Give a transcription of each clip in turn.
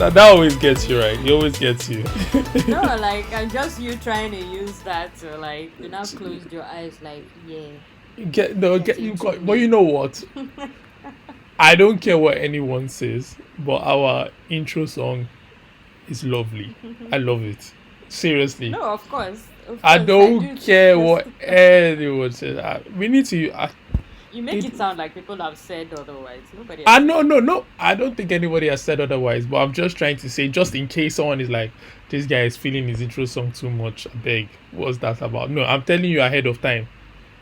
That always gets you right. He always gets you. No, like I'm just you trying to use that to like you now closed your eyes like get You into got. But you me. know what? I don't care what anyone says, but our intro song is lovely. I love it. Seriously, No, of I course, I don't do too. care Because what anyone says. We need to. you make It, it sound like people have said otherwise. Nobody has I said no that. no no. I don't think anybody has said otherwise. But I'm just trying to say, just in case someone is like, this guy is feeling his intro song too much. I beg, what's that about? No, I'm telling you ahead of time.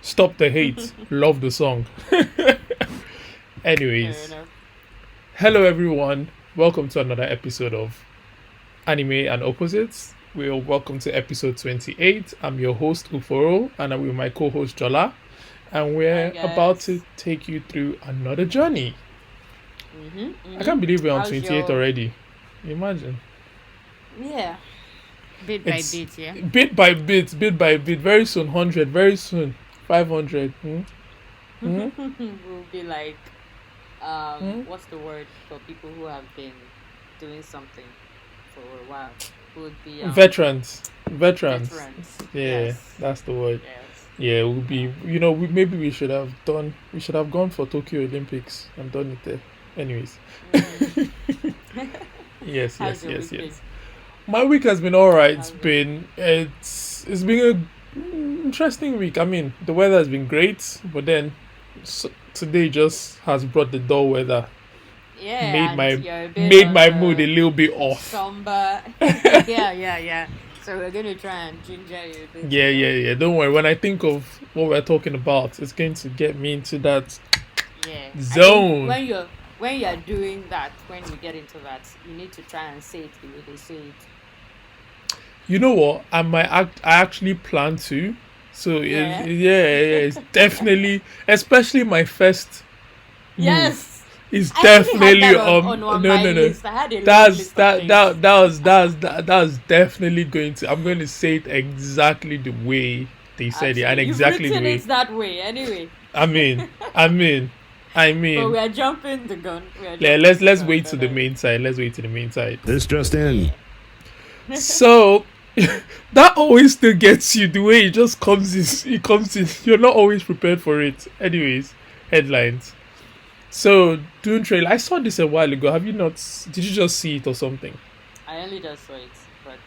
Stop the hate. Love the song. Fair Anyways, enough. hello everyone. Welcome to another episode of Anime and Opposites. We're welcome to episode 28. I'm your host Uforo, and I'm with my co-host Jola, and Hi we're about to guys. take you through another journey. Mhm. I can't Mhm. believe we're on How's 28 your already. Imagine. yeah? Bit by It's bit, yeah. bit by bit, bit by bit. Very soon, 100. Very soon, 500. Hmm? We'll be like Hmm? what's the word for people who have been doing something for a while? Would be Veterans. Veterans. veterans. Yeah, Yes. that's the word. Yes. Yeah, we'll be. Um, Maybe we should have done. We should have gone for Tokyo Olympics and done it there. Anyways, mm. yes, How's yes, your yes, week yes. been? My week has been alright. How's your week been? It's been a interesting week. I mean, the weather has been great, but then today just has brought the dull weather. Made Yeah, and my you're a bit made on my mood a the little bit off. somber. Yeah. So we're gonna try and ginger you a bit, Yeah, yeah, yeah. Don't worry. When I think of what we're talking about, it's going to get me into that Yeah, I think zone. when you're doing that, when you get into that, you need to try and say it the way they say it. You know what? I actually plan to. So Yeah. it's definitely, especially my first move. Yes. Is I actually had definitely that on no my no no. list. I had a long list of things. That's definitely going to. I'm going to say it exactly the way they said it, and Absolutely. You've exactly the written way. it that way anyway. I mean, I mean, I But mean. we are jumping the gun. We are Yeah, jumping the let's gun. wait to But the main side. Let's wait to the main side. This just in. yeah. So that always still gets you the way it just comes in. It comes in. You're not always prepared for it. Anyways, headlines. So Dune trailer. I saw this a while ago. Have you not? Did you just see it or something? I only just saw it, but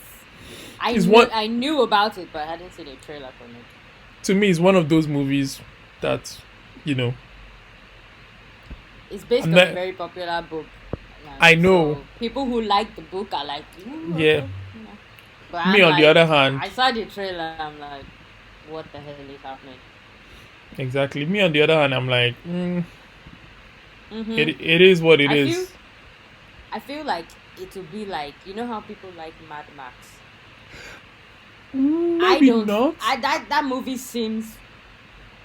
It's one I knew about it, but I hadn't seen a trailer from it. to me. It's one of those movies that you know. It's based I'm on a not, very popular book. I know. So people who like the book are like, "Ooh, Yeah. okay." But Me I'm on the like, other hand, I saw the trailer. I'm like, what the hell is happening? exactly. Me on the other hand, I'm like, Mm-hmm. it is what it I feel is. I feel like it will be like how people like Mad Max. I Maybe don't. not. That movie seems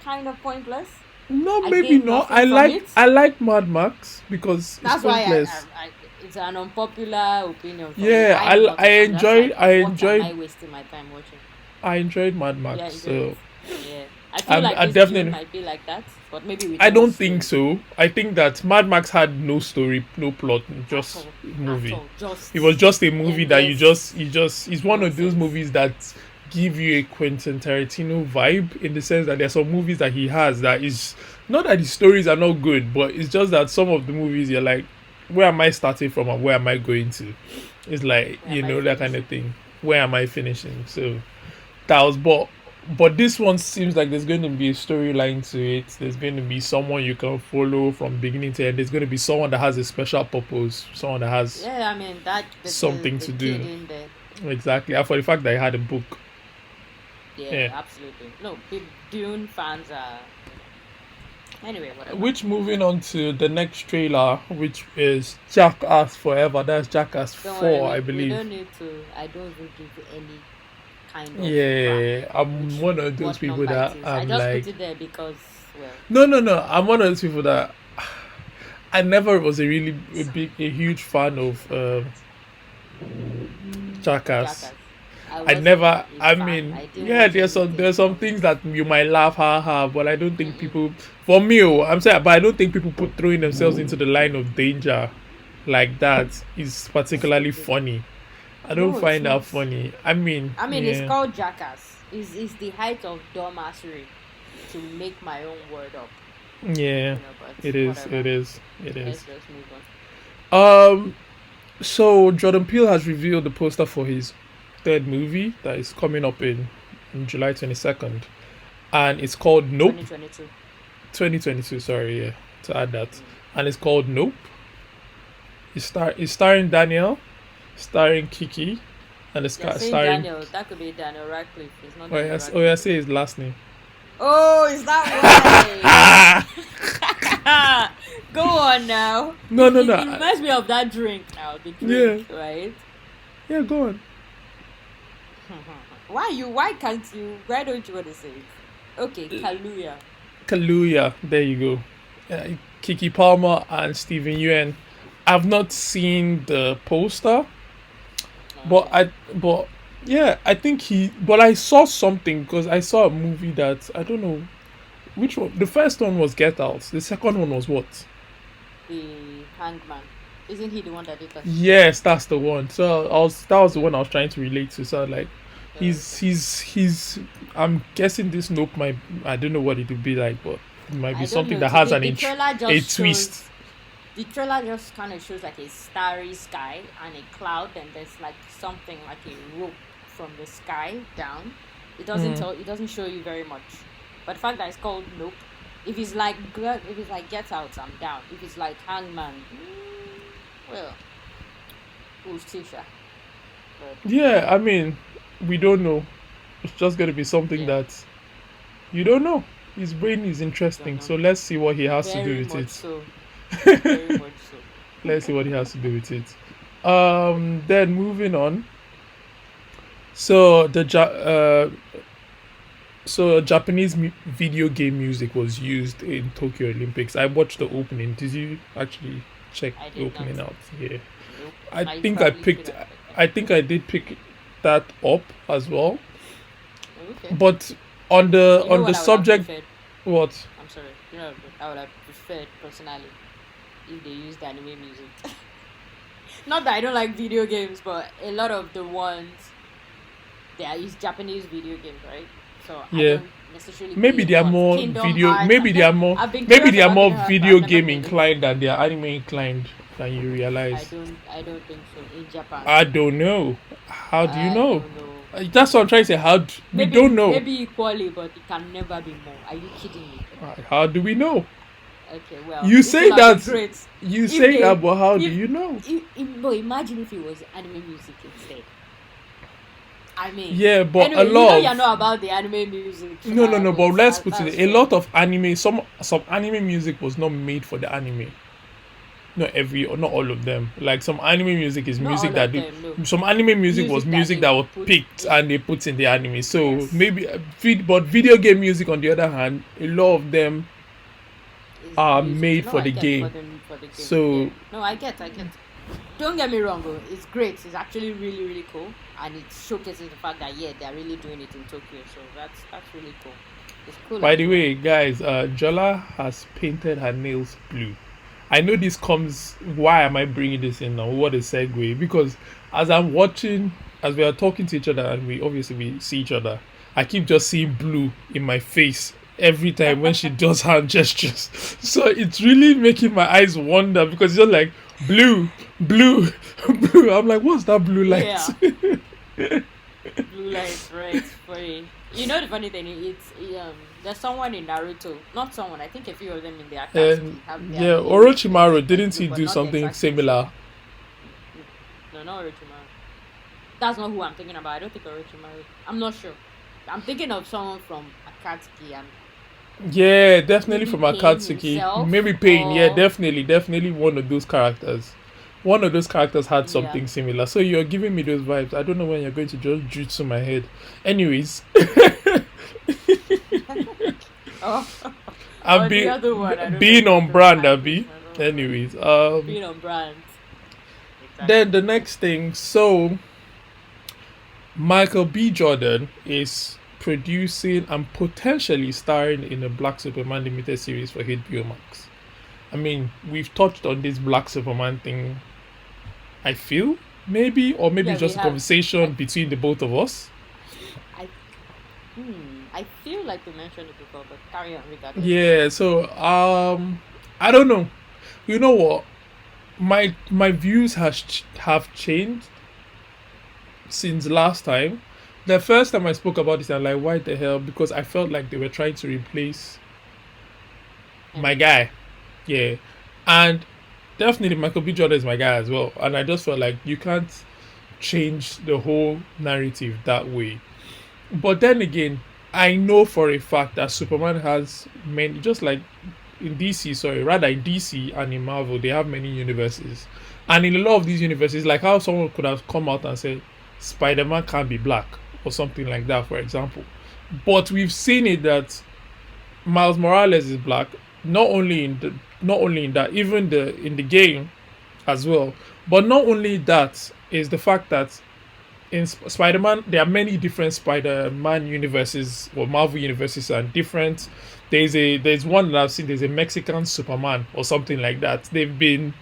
kind of pointless. No, I maybe gained not. nothing from it. I like Mad Max because it's That's why pointless. it's an unpopular opinion for me. Yeah, I'm not. I'm just like, I what am I enjoyed wasting my time watching? I enjoyed Mad Yeah, Max. enjoy it. So Yeah, I feel like I this Dune definitely might be like that, but maybe with I more don't think story. so. I think that Mad Max had no story, no plot, At just all, at movie. all. Just It was just a movie that endless you just it's one of those nonsense. movies that give you a Quentin Tarantino vibe in the sense that there's some movies that he has that is not that the stories are not good, but it's just that some of the movies you're like, where am I starting from and where am I going to? It's like, Where am I that kind of finishing? thing. Where am I finishing? So that was but this one seems like there's going to be a storyline to it. There's going to be someone you can follow from beginning to end. There's going to be someone that has a special purpose, someone that has Yeah, I mean that something the to kid do. in there. Exactly. And for the fact that I had a book. Yeah, Yeah. absolutely. No, big Dune fans are. Anyway, whatever. Which moving on to the next trailer, which is Jackass Forever. That's Jackass Don't worry, 4, I we believe. don't need to. I don't even give you any kind of crap Yeah, on I'm one of those what people number it that is. I I'm just like, put it there because, well, no. I'm one of those people that I never was a huge fan of Jackass. Jackass. I I wasn't never. a I fan. mean, I didn't yeah, watch there's anything some from it. things that you might laugh, ha, but I don't think Mm-mm. people. For me, I'm saying, but I don't think people put throwing themselves into the line of danger like that is particularly Stupid. funny. I don't No, it's find that not. funny. I mean, I mean, it's yeah, called jackass. Is the height of dumbassery to make my own word up, yeah, but it is, whatever. it is, it Let's is. just move on. Um, so Jordan Peele has revealed the poster for his third movie that is coming up in July 22nd, and it's called Nope. 2022. 2022. Sorry, yeah, to add that, Mm. and it's called Nope. It's starring Daniel, starring Kiki, and it's They're saying starring. Daniel. That could be Daniel Radcliffe. It's not Oh Daniel yes, oh yeah, Radcliffe. say his last name. Oh, is that why? Go on now. No, no, It no. reminds me of that drink now. The Yeah, drink, right? yeah. Go on. Why can't you? Why don't you want to say it? Okay, Kaluya. Kaluuya. There you go. Kiki Palmer and Steven Yeun. I've not seen the poster, but Okay. but yeah, I think but I saw something because I saw a movie that I don't know which one. The first one was Get Out. The second one was what? The hangman. Isn't he the one that did that? Yes, that's the one. So that was the one I was trying to relate to. So like, Okay. he's. I'm guessing this Nope might. I don't know what it would be like, but it might be I don't something know. that has The trailer a just twist. shows. The trailer just kind of shows like a starry sky and a cloud, and there's like something like a rope from the sky down. It doesn't Mm. tell. It doesn't show you very much. But the fact that it's called Nope. If it's like Get Out, I'm down. If it's like Hangman, well, we'll see, sha. But Yeah, I mean, we don't know. It's just gonna be something yeah, that you don't know. His brain is don't interesting, know. so let's see what he has to do Very with much it. so. Very much so. Let's see what he has to do with it. Then moving on. So Japanese video game music was used in Tokyo Olympics. I watched the opening. Did you actually check I the did not. opening out? Yeah. Nope. I I think I probably should picked. have checked it. I think I did pick that up as well. Okay. But on the You know what I would have subject, preferred? what? I'm sorry. You know, I would have preferred personally if they used anime music. Not that I don't like video games, but a lot of the ones they are is Japanese video games, right? So I Yeah. don't necessarily Maybe play they are what more Kingdom video. Hearts. I've been Maybe curious they are about more Kingdom Hearts, but I've video never game played it. inclined than they are anime inclined than you realize. I don't think so in Japan. I don't know. How do you I know? don't know. That's what I'm trying to say. We don't know. Maybe equally, but it can never be more. Are you kidding me? How do we know? Okay, well, You it say would have been that. great You if say that, they but how do if you know? but imagine if it was anime music instead. I mean, Yeah, but a anyway, you know lot you're of not about the anime music, no, no, no. but But let's put that's it. A fair. lot of anime. Some anime music was not made for the anime. Not every or not all of them. Like some anime music is Not music all that of do. them, no. Some anime music was Music that music they that was put, picked yeah, and they put in the anime. So yes, maybe, but video game music on the other hand, a lot of them is are music. made No, for I the get game. for the game. Yeah, So no, I get. Don't get me wrong, though. It's great. It's actually really, really cool, and it showcases the fact that yeah, they're really doing it in Tokyo. So that's really cool. It's cool by as the well. way, guys, Jola has painted her nails blue. I know this comes. Why am I bringing this in now? What a segue! Because as I'm watching, as we are talking to each other, and we see each other, I keep just seeing blue in my face every time when she does hand gestures. So it's really making my eyes wander because it's just like blue, blue, blue. I'm like, what's that blue light? Yeah. Blue lights, right? Funny. You know the funny thing, there's someone in Naruto, not someone. I think a few of them in the And Akatsuki have their yeah, nails Orochimaru painted didn't blue, he but do not something exactly the same. similar? No, not Orochimaru. That's not who I'm thinking about. I don't think Orochimaru. I'm not sure. I'm thinking of someone from Akatsuki and Yeah, definitely maybe from Pain Akatsuki. himself, Maybe Pain. Yeah, or definitely one of those characters. One of those characters had yeah. something similar. So you're giving me those vibes. I don't know when you're going to just jutsu my head. Anyways, Oh, I'm or the other one. I don't know being if it's on the brand, right Abby. person. I don't know. Anyways, Being on brand. then Exactly. the next thing. So Michael B. Jordan is producing and potentially starring in a Black Superman limited series for HBO Max. I mean, we've touched on this Black Superman thing I feel maybe, or maybe Yeah, it's we just a have. I conversation between the both of us. I I feel like we mentioned it before, but carry on regardless. Yeah. So I don't know. You know what? My views have changed since last time. The first time I spoke about this, I'm like, why the hell? Because I felt like they were trying to replace my Henry. guy. Yeah. And definitely Michael B. Jordan is my guy as well. And I just felt like you can't change the whole narrative that way. But then again, I know for a fact that Superman has many, just like in DC, sorry, rather in DC and in Marvel, they have many universes. And in a lot of these universes, like how someone could have come out and said, Spider Man can't be black or something like that, for example. But we've seen it that Miles Morales is black, not only in that, even the in the game as well. But not only that is the fact that in Spider-Man, there are many different Spider-Man universes or Marvel universes and different. There's one that I've seen. There's a Mexican Superman or something like that. They've been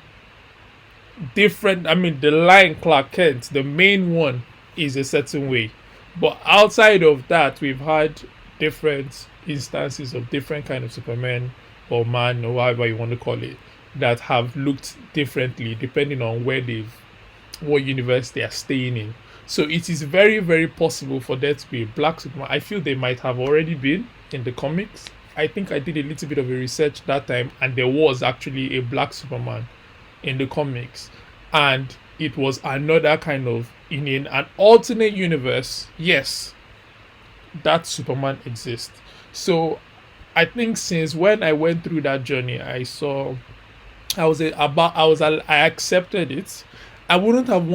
different. I mean, the line Clark Kent, the main one, is a certain way, but outside of that, we've had different instances of different kind of Superman or man or whatever you want to call it that have looked differently depending on what universe they are staying in. So it is very, very possible for there to be a black Superman. I feel they might have already been in the comics. I think I did a little bit of a research that time, and there was actually a black Superman in the comics. And it was another kind of, in an alternate universe, yes, that Superman exists. So I think since when I went through that journey, I accepted it. I wouldn't have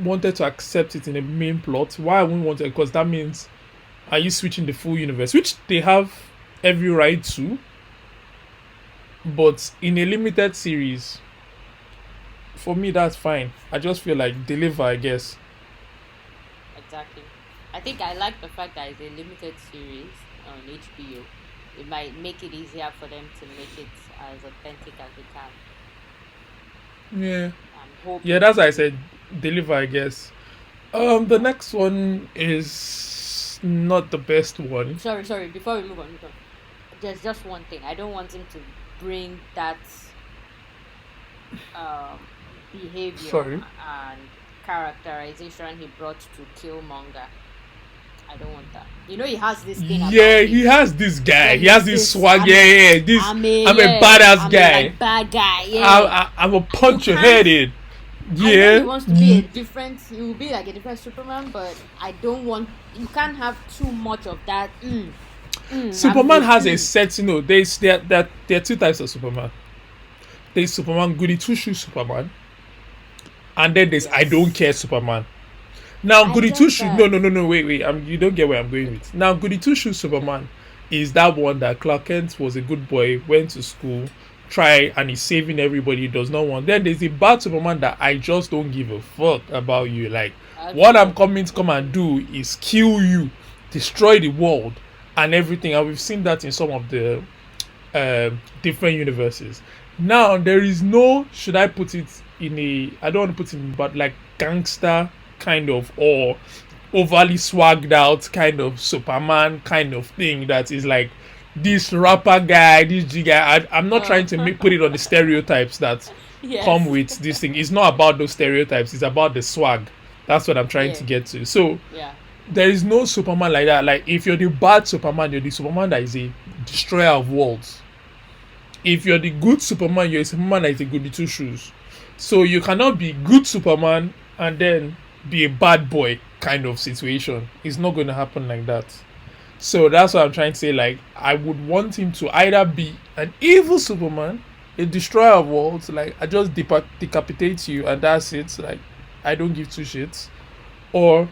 wanted to accept it in the main plot. Why I wouldn't want it? Because that means are you switching the full universe, which they have every right to, but in a limited series, for me that's fine. I just feel like deliver, I guess. Exactly. I think I like the fact that it's a limited series on HBO. It might make it easier for them to make it as authentic as they can. Yeah, I'm yeah, hoping. that's why I said deliver, I guess. The next one is not the best one. Sorry. Before we move on. There's just one thing. I don't want him to bring that um, behavior Sorry. and characterization he brought to Killmonger. I don't want that. You know, he has this thing about Yeah, him he has this guy. where He he has this says, swag. Yeah, yeah, yeah. This I'm a badass I'm a guy. like bad guy. Yeah, I'm a you punch your can't. head in. I know he Yeah. wants to be a different. He will be like a different Superman, but I don't want. You can't have too much of that. I'm Superman the has a set. There are two types of Superman. There's Superman goody two shoes Superman, and then there's I don't yes. care Superman. Now, I Goody Two get Shoes. that. No, wait. You don't get where I'm going with. Now, Goody Two Shoes Superman is that one that Clark Kent was a good boy, went to school, try, and he's saving everybody he does not want. Then there's the bad Superman that I just don't give a fuck about you. Like, what I'm Actually, coming to come and do is kill you, destroy the world, and everything. And we've seen that in some of the different universes. Now there is no, should I put it in a, I don't want to put it in, but like gangster kind of or overly swagged out kind of Superman kind of thing that is like this rapper guy, this G guy. I'm not trying to put it on the stereotypes that come yes, with this thing. It's not about those stereotypes. It's about the swag. That's what I'm trying yeah, to get to. So yeah, there is no Superman like that. Like if you're the bad Superman, you're the Superman that is a destroyer of worlds. If you're the good Superman, you're a Superman that is a goody two shoes. So you cannot be good Superman and then be a bad boy kind of situation. It's not going to happen like that. So that's what I'm trying to say. Like I would want him to either be an evil Superman, a destroyer of worlds. Like I just decapitate you and that's it. Like I don't give two shits. Or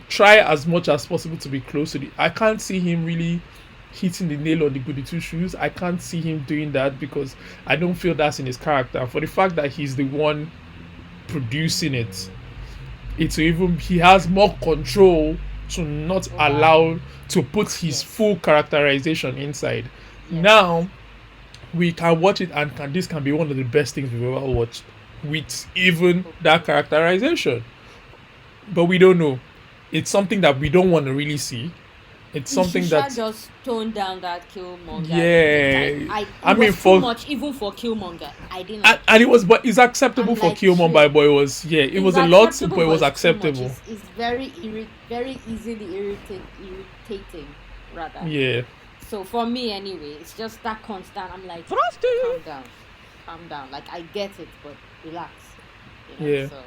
try as much as possible to be close to the. I can't see him really hitting the nail on the goody two shoes. I can't see him doing that because I don't feel that's in his character. And for the fact that he's the one producing it, it's even he has more control to not over allow to put his yes, full characterization inside. yes, Now we can watch it and this can be one of the best things we've ever watched. with even that Hopefully. characterization. But we don't know. It's something that we don't want to really see. It's He something should that, just tone down that Killmonger thing. Like yeah. it I mean, was too for much even for Killmonger. I didn't like and it. it was, but it's acceptable I'm for like, Killmonger. chill. But it was, yeah, it It's was a lot, acceptable, but it but was it's too much. acceptable. It's very very easily irritating, rather. Yeah, So for me, anyway, it's just that constant. I'm like, calm down. Like I get it, but relax. yeah. So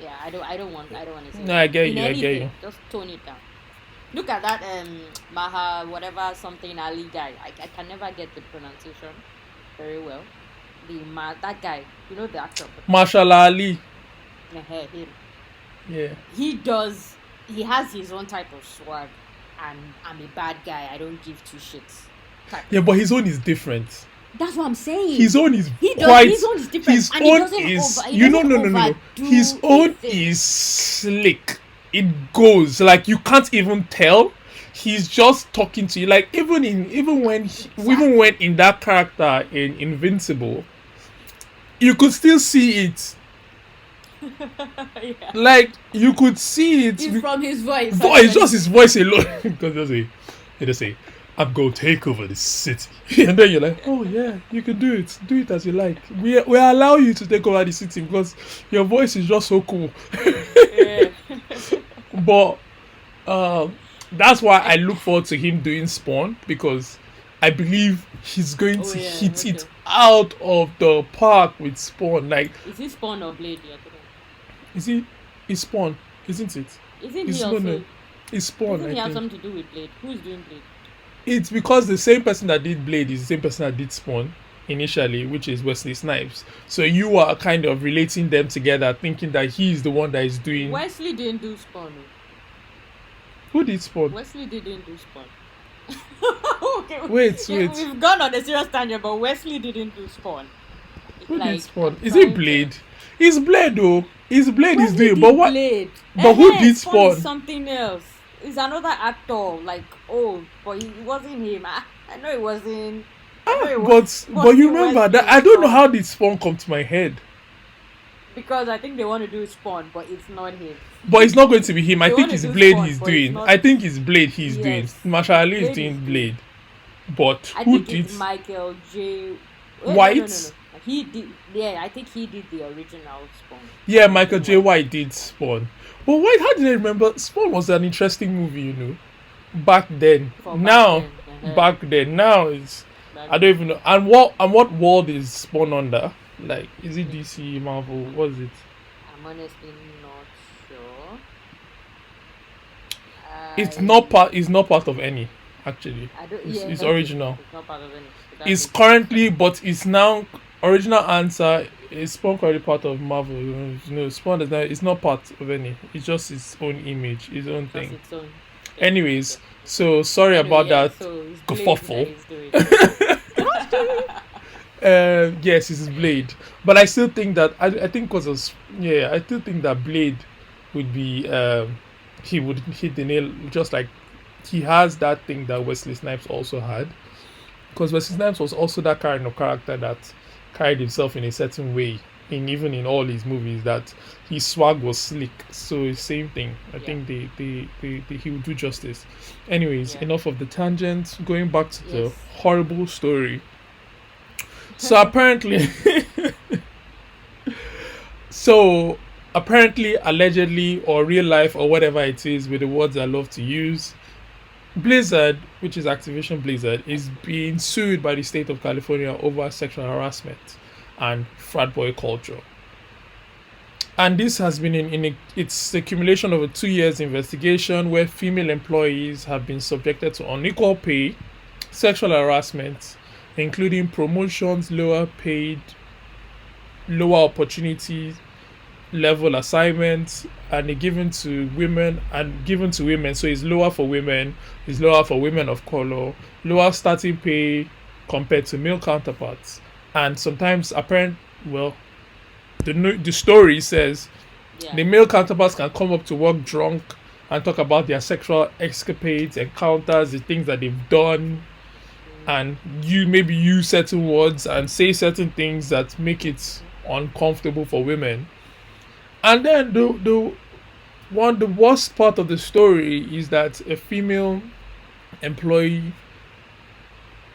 yeah, I don't want to see No, it I get in you. I get anything. you. Just tone it down. Look at that Maha whatever something Ali guy. I can never get the pronunciation very well. That guy, the actor, Marshall Ali. him. Yeah, He has his own type of swag, and I'm a bad guy. I don't give two shits. Type yeah, of but thing. his own is different. That's what I'm saying. His own is He does. quite. His own is different, His and he own doesn't is, over. He you know, doesn't no. His overdo a own thing. is slick. It goes like you can't even tell. He's just talking to you, like even when in that character in Invincible, you could still see it. Yeah. Like you could see it. It's from his voice. Voice, just Actually. his voice alone. Because they just say, "I'm going to take over the city," and then you're like, "Oh yeah, you can do it as you like. We allow you to take over the city because your voice is just so cool." Yeah. But that's why I look forward to him doing Spawn, because I believe he's going Oh to yeah. hit Okay. it out of the park with Spawn. Like, Is he Spawn or Blade? Yeah. is he? It's Spawn, isn't it? Isn't It's he no, also? no. It's Spawn. Doesn't I he have think something to do with Blade? Who is doing Blade? it's because the same person that did Blade is the same person that did Spawn initially, which is Wesley Snipes. So you are kind of relating them together, thinking that he is the one that is doing. Wesley didn't do Spawn. Who did Spawn? Wesley didn't do Spawn. Okay. Wait. We've gone on a serious tangent, but Wesley didn't do Spawn. Who did Spawn? I'm Is it trying to- Blade? It's Blade though. It's Blade is Wesley doing. did But what? Blade. But who did Spawn? Spawn? Is something else. It's another actor. Like, but it wasn't him. I know it wasn't. I know it But you remember Wesley that I don't know Spawn. how did Spawn come to my head. Because I think they want to do Spawn, but it's not him. But it's not going to be him. I They think wanna it's do Blade Spawn, he's but it's doing. not- I think it's Blade he's doing. Yes. Marshall Ali is Blade is doing doing. Blade. But I who think did? it's Michael J. White? No. He did. Yeah, I think he did the original Spawn. Yeah, Michael J. White did Spawn. But White, how did I remember? Spawn was an interesting movie, back then. For Back then. Now it's back I don't even know. And what world is Spawn under? Like, is it DC, Marvel? What is it? I'm honestly not sure. It's not part. It's not part of any. Actually, I don't. it's, Yeah, it's okay. original. It's not part of any. So that It's is- currently, but it's now original answer. Is Spawn currently part of Marvel? Spawn is not. It's not part of any. It's just its own image, its own Just thing. its own. Anyways, so sorry Anyway, about yeah, that. So it's kerfuffle. Blade that he's doing. Yes, it's Blade, but I still think that I think I still think that Blade would be he would hit the nail, just like he has that thing that Wesley Snipes also had, because Wesley Snipes was also that kind of character that carried himself in a certain way, even in all his movies, that his swag was slick. So same thing. I think he would do justice. Anyways, Yeah. enough of the tangent. Going back to the Yes. horrible story. So apparently, allegedly, or real life, or whatever it is, with the words I love to use, Blizzard, which is Activision Blizzard, is being sued by the state of California over sexual harassment and frat boy culture. And this has been it's the accumulation of a 2 years investigation where female employees have been subjected to unequal pay, sexual harassment, including promotions, lower paid, lower opportunities, level assignments, and given to women. So it's lower for women, it's lower for women of color, lower starting pay compared to male counterparts. And sometimes the story says Yeah. the male counterparts can come up to work drunk and talk about their sexual escapades, encounters, the things that they've done, and you maybe use certain words and say certain things that make it uncomfortable for women. And then the worst part of the story is that a female employee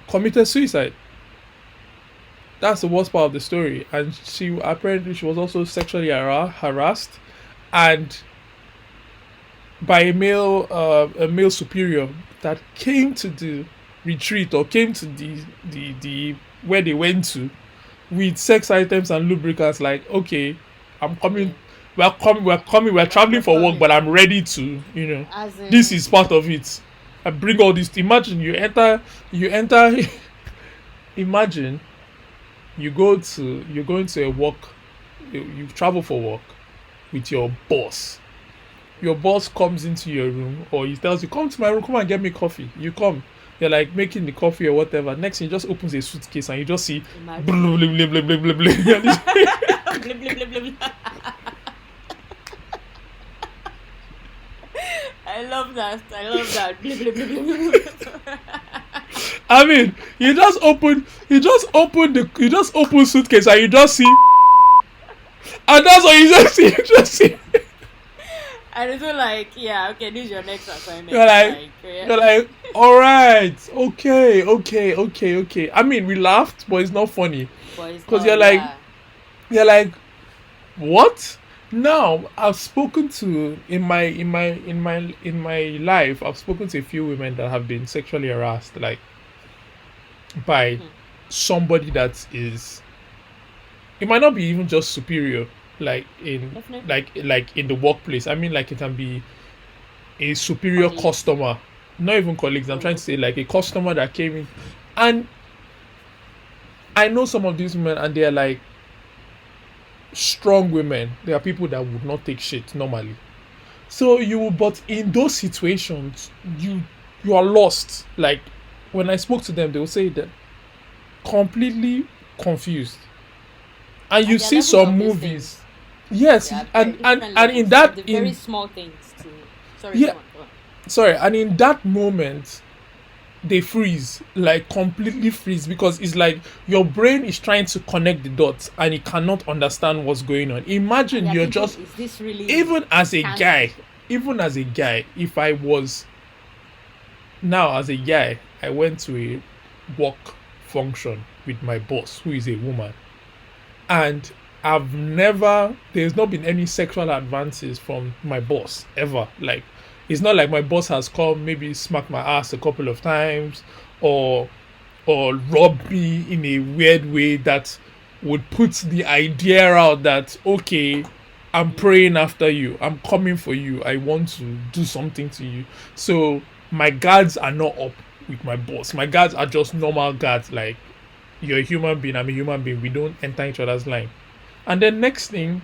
committed suicide. That's the worst part of the story. And she was also sexually harassed, and by a male superior that came to the retreat, or came to the where they went to, with sex items and lubricants. Like, okay, I'm Yeah. coming. We're traveling We're for work, coming. but I'm ready to, As this in, is part of it. I bring all this. Imagine you enter. Imagine you're going to a work, you travel for work with your boss. Your boss comes into your room, or he tells you, come to my room, come and get me coffee. You come, you're like making the coffee or whatever. Next thing, he just opens a suitcase and you just see blah, imagine. blah, blah, blah, blah, blah, blah. Blah, blah, blah, blah, blah. I love that. I love that. Blah, blah, blah, blah, blah. I mean, you just open suitcase and you just see, and that's what you just see. You just see. And it's like, yeah, okay, this is your next assignment. You're like, Yeah. you're like, all right, okay, okay, okay, okay. I mean, we laughed, but it's not funny But it's because not, yeah. you're like, what? Now I've spoken to in my life. I've spoken to a few women that have been sexually harassed, like by Hmm. somebody that is. It might not be even just superior, like in Definitely. like in the workplace. I mean, like it can be a superior Colleagues. customer, not even colleagues. I'm Oh, trying to say okay. like a customer that came in, and I know some of these women, and they're like strong women. There are people that would not take shit normally. So but in those situations, you are lost. Like when I spoke to them, they will say that completely confused. And you And there are see levels some of these movies, things. yes, There are very and different in levels from that the very in small things to. Sorry, yeah, go on, go on. sorry, and in that moment they freeze, like completely freeze, because it's like your brain is trying to connect the dots and it cannot understand what's going on. And Imagine they're you're thinking, just, is this really. even as a Can't be. guy, if I was, now as a guy, I went to a work function with my boss who is a woman, and there's not been any sexual advances from my boss ever. Like, it's not like my boss has come, maybe smacked my ass a couple of times, or robbed me in a weird way that would put the idea out that, okay, I'm praying after you, I'm coming for you, I want to do something to you. So my guards are not up with my boss. My guards are just normal guards, like, you're a human being, I'm a human being, we don't enter each other's line. And then next thing,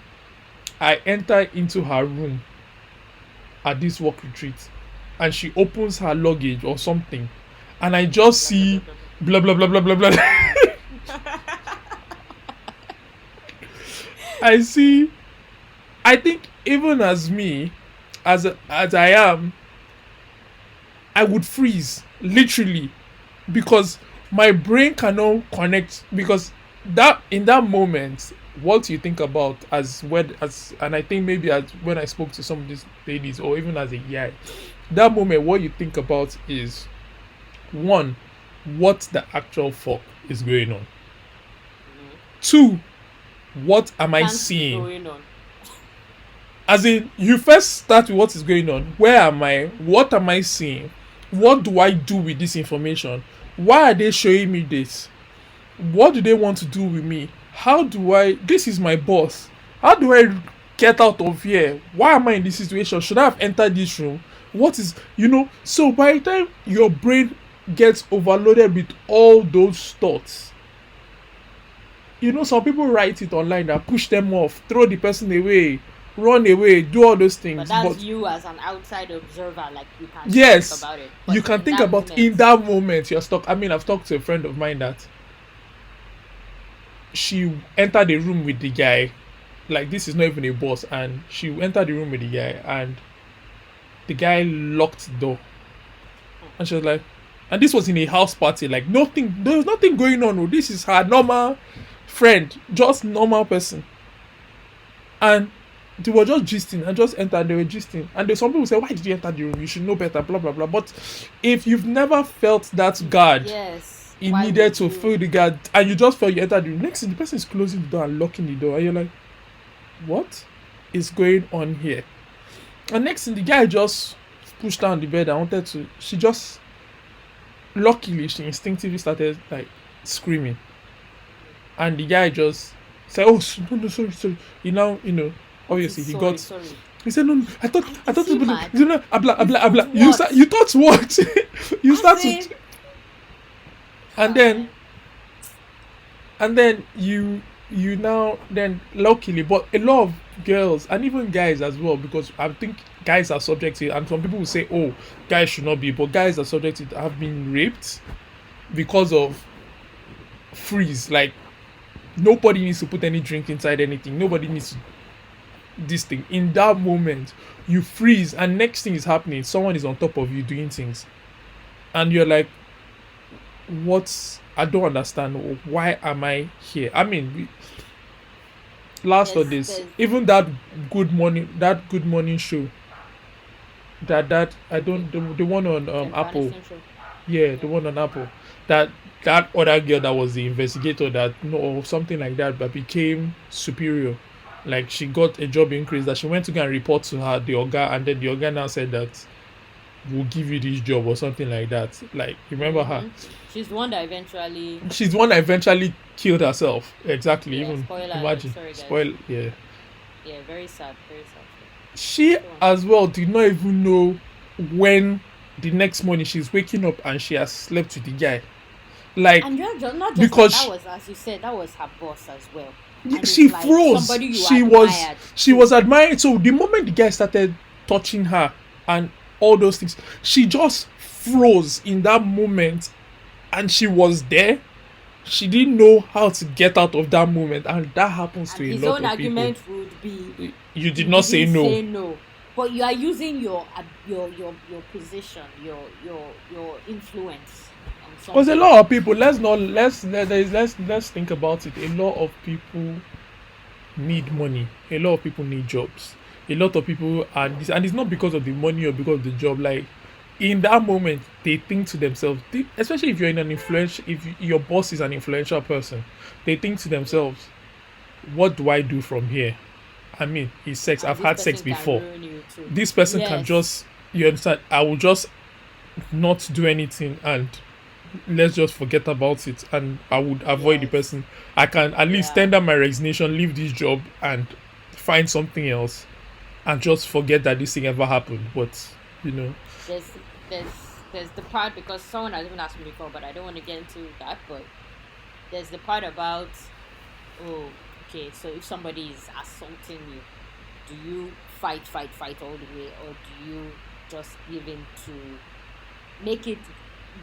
I enter into her room at this work retreat, and she opens her luggage or something, and I just Blah, blah, blah, see blah, blah. blah blah blah blah blah blah. I see. I think even as me, as I am, I would freeze literally, because my brain cannot connect, because that in that moment, what you think about as when as and I think maybe as when I spoke to some of these ladies, or even as a guy, that moment what you think about is, one, what the actual fuck is going on. Mhm. Two, what am I Can't be seeing? going on. As in, you first start with what is going on. Where am I? What am I seeing? What do I do with this information? Why are they showing me this? What do they want to do with me? How do I? This is my boss. How do I get out of here? Why am I in this situation? Should I have entered this room? What is, So by the time your brain gets overloaded with all those thoughts, some people write it online that push them off, throw the person away, run away, do all those But things. that's But you as an outside observer. Like, you can think yes, about it. you But can in think that about, moment, in that moment you're stuck. I mean, I've talked to a friend of mine that she entered the room with the guy, like, this is not even a boss, and she entered the room with the guy, and the guy locked the door, and she was like, and this was in a house party, like, nothing, there was nothing going on. Oh, this is her normal friend, just normal person, and they were just gisting and just entered. They were gisting, and there's some people say, "Why did you enter the room? You should know better." Blah blah blah. But if you've never felt that guard, Yes. it Why needed would to you? fill the guard, and you just felt you entered the room. Next thing, the person is closing the door and locking the door, and you're like, "What is going on here?" And next thing, the guy just pushed down the bed. I wanted to. She just, luckily, she instinctively started like screaming, and the guy just said, "Oh no, no, sorry, sorry." He now, obviously he Sorry, got. sorry. He said, "No, no, I Is thought he it was, mad? abla, You abla, thought abla." what? You thought what? You As start to, in, and then, you now then luckily, but a lot of girls and even guys as well, because I think guys are subject to it, and some people will say, "Oh, guys should not be," but guys are subject to it, have been raped because of freeze. Like nobody needs to put any drink inside anything. Nobody needs to this thing. In that moment, you freeze, and next thing is happening. Someone is on top of you doing things, and you're like, "What's? I don't understand. Why am I here?" I mean, last of this, there's even that good morning show, that I okay. don't the one on Jennifer Apple. Aniston show. Yeah, the Yeah. one on Apple. That other girl that was the investigator, that no, or something like that, but became superior. Like she got a job increase, that she went to go and report to her the Oga, and then the Oga now said that we'll give you this job or something like that. Like remember her? Mm-hmm. She's the one that eventually. She's the one that eventually killed herself. Exactly. Yeah. Even Spoiler alert. imagine. Sorry, guys. Spoil. Yeah. Yeah. Very sad. Very sad. She Go on. as well did not even know when the next morning she's waking up and she has slept with the guy. Like And you're not just that. That because was, as you said, that was her boss as well. And it's she like froze. somebody you She admired she too. was admiring. So the moment the guy started touching her and all those things, she just froze in that moment, and she was there. She didn't know how to get out of that moment, and that happens And to a his lot own of people. argument would be, You did you not say didn't no. say no, but you are using your position, your influence on Because a somebody. lot of people, let's not let's think about it. A lot of people need money. A lot of people need jobs. A lot of people, and it's not because of the money or because of the job. Like in that moment, they think to themselves, especially if you're in an influential, if your boss is an influential person, they think to Yeah. themselves, "What do I do from here?" I mean, it's sex. And I've this had sex person can before. ruin you too. This person can Yes. just, you understand? I will just not do anything, and let's just forget about it, and I would avoid the Yes. person. I can at least Yeah. tender my resignation, leave this job, and find something else, and just forget that this thing ever happened. But you know, There's there's the part, because someone has even asked me before, but I don't want to get into that. But there's the part about, oh, okay, so if somebody is assaulting you, do you fight all the way, or do you just give in to make it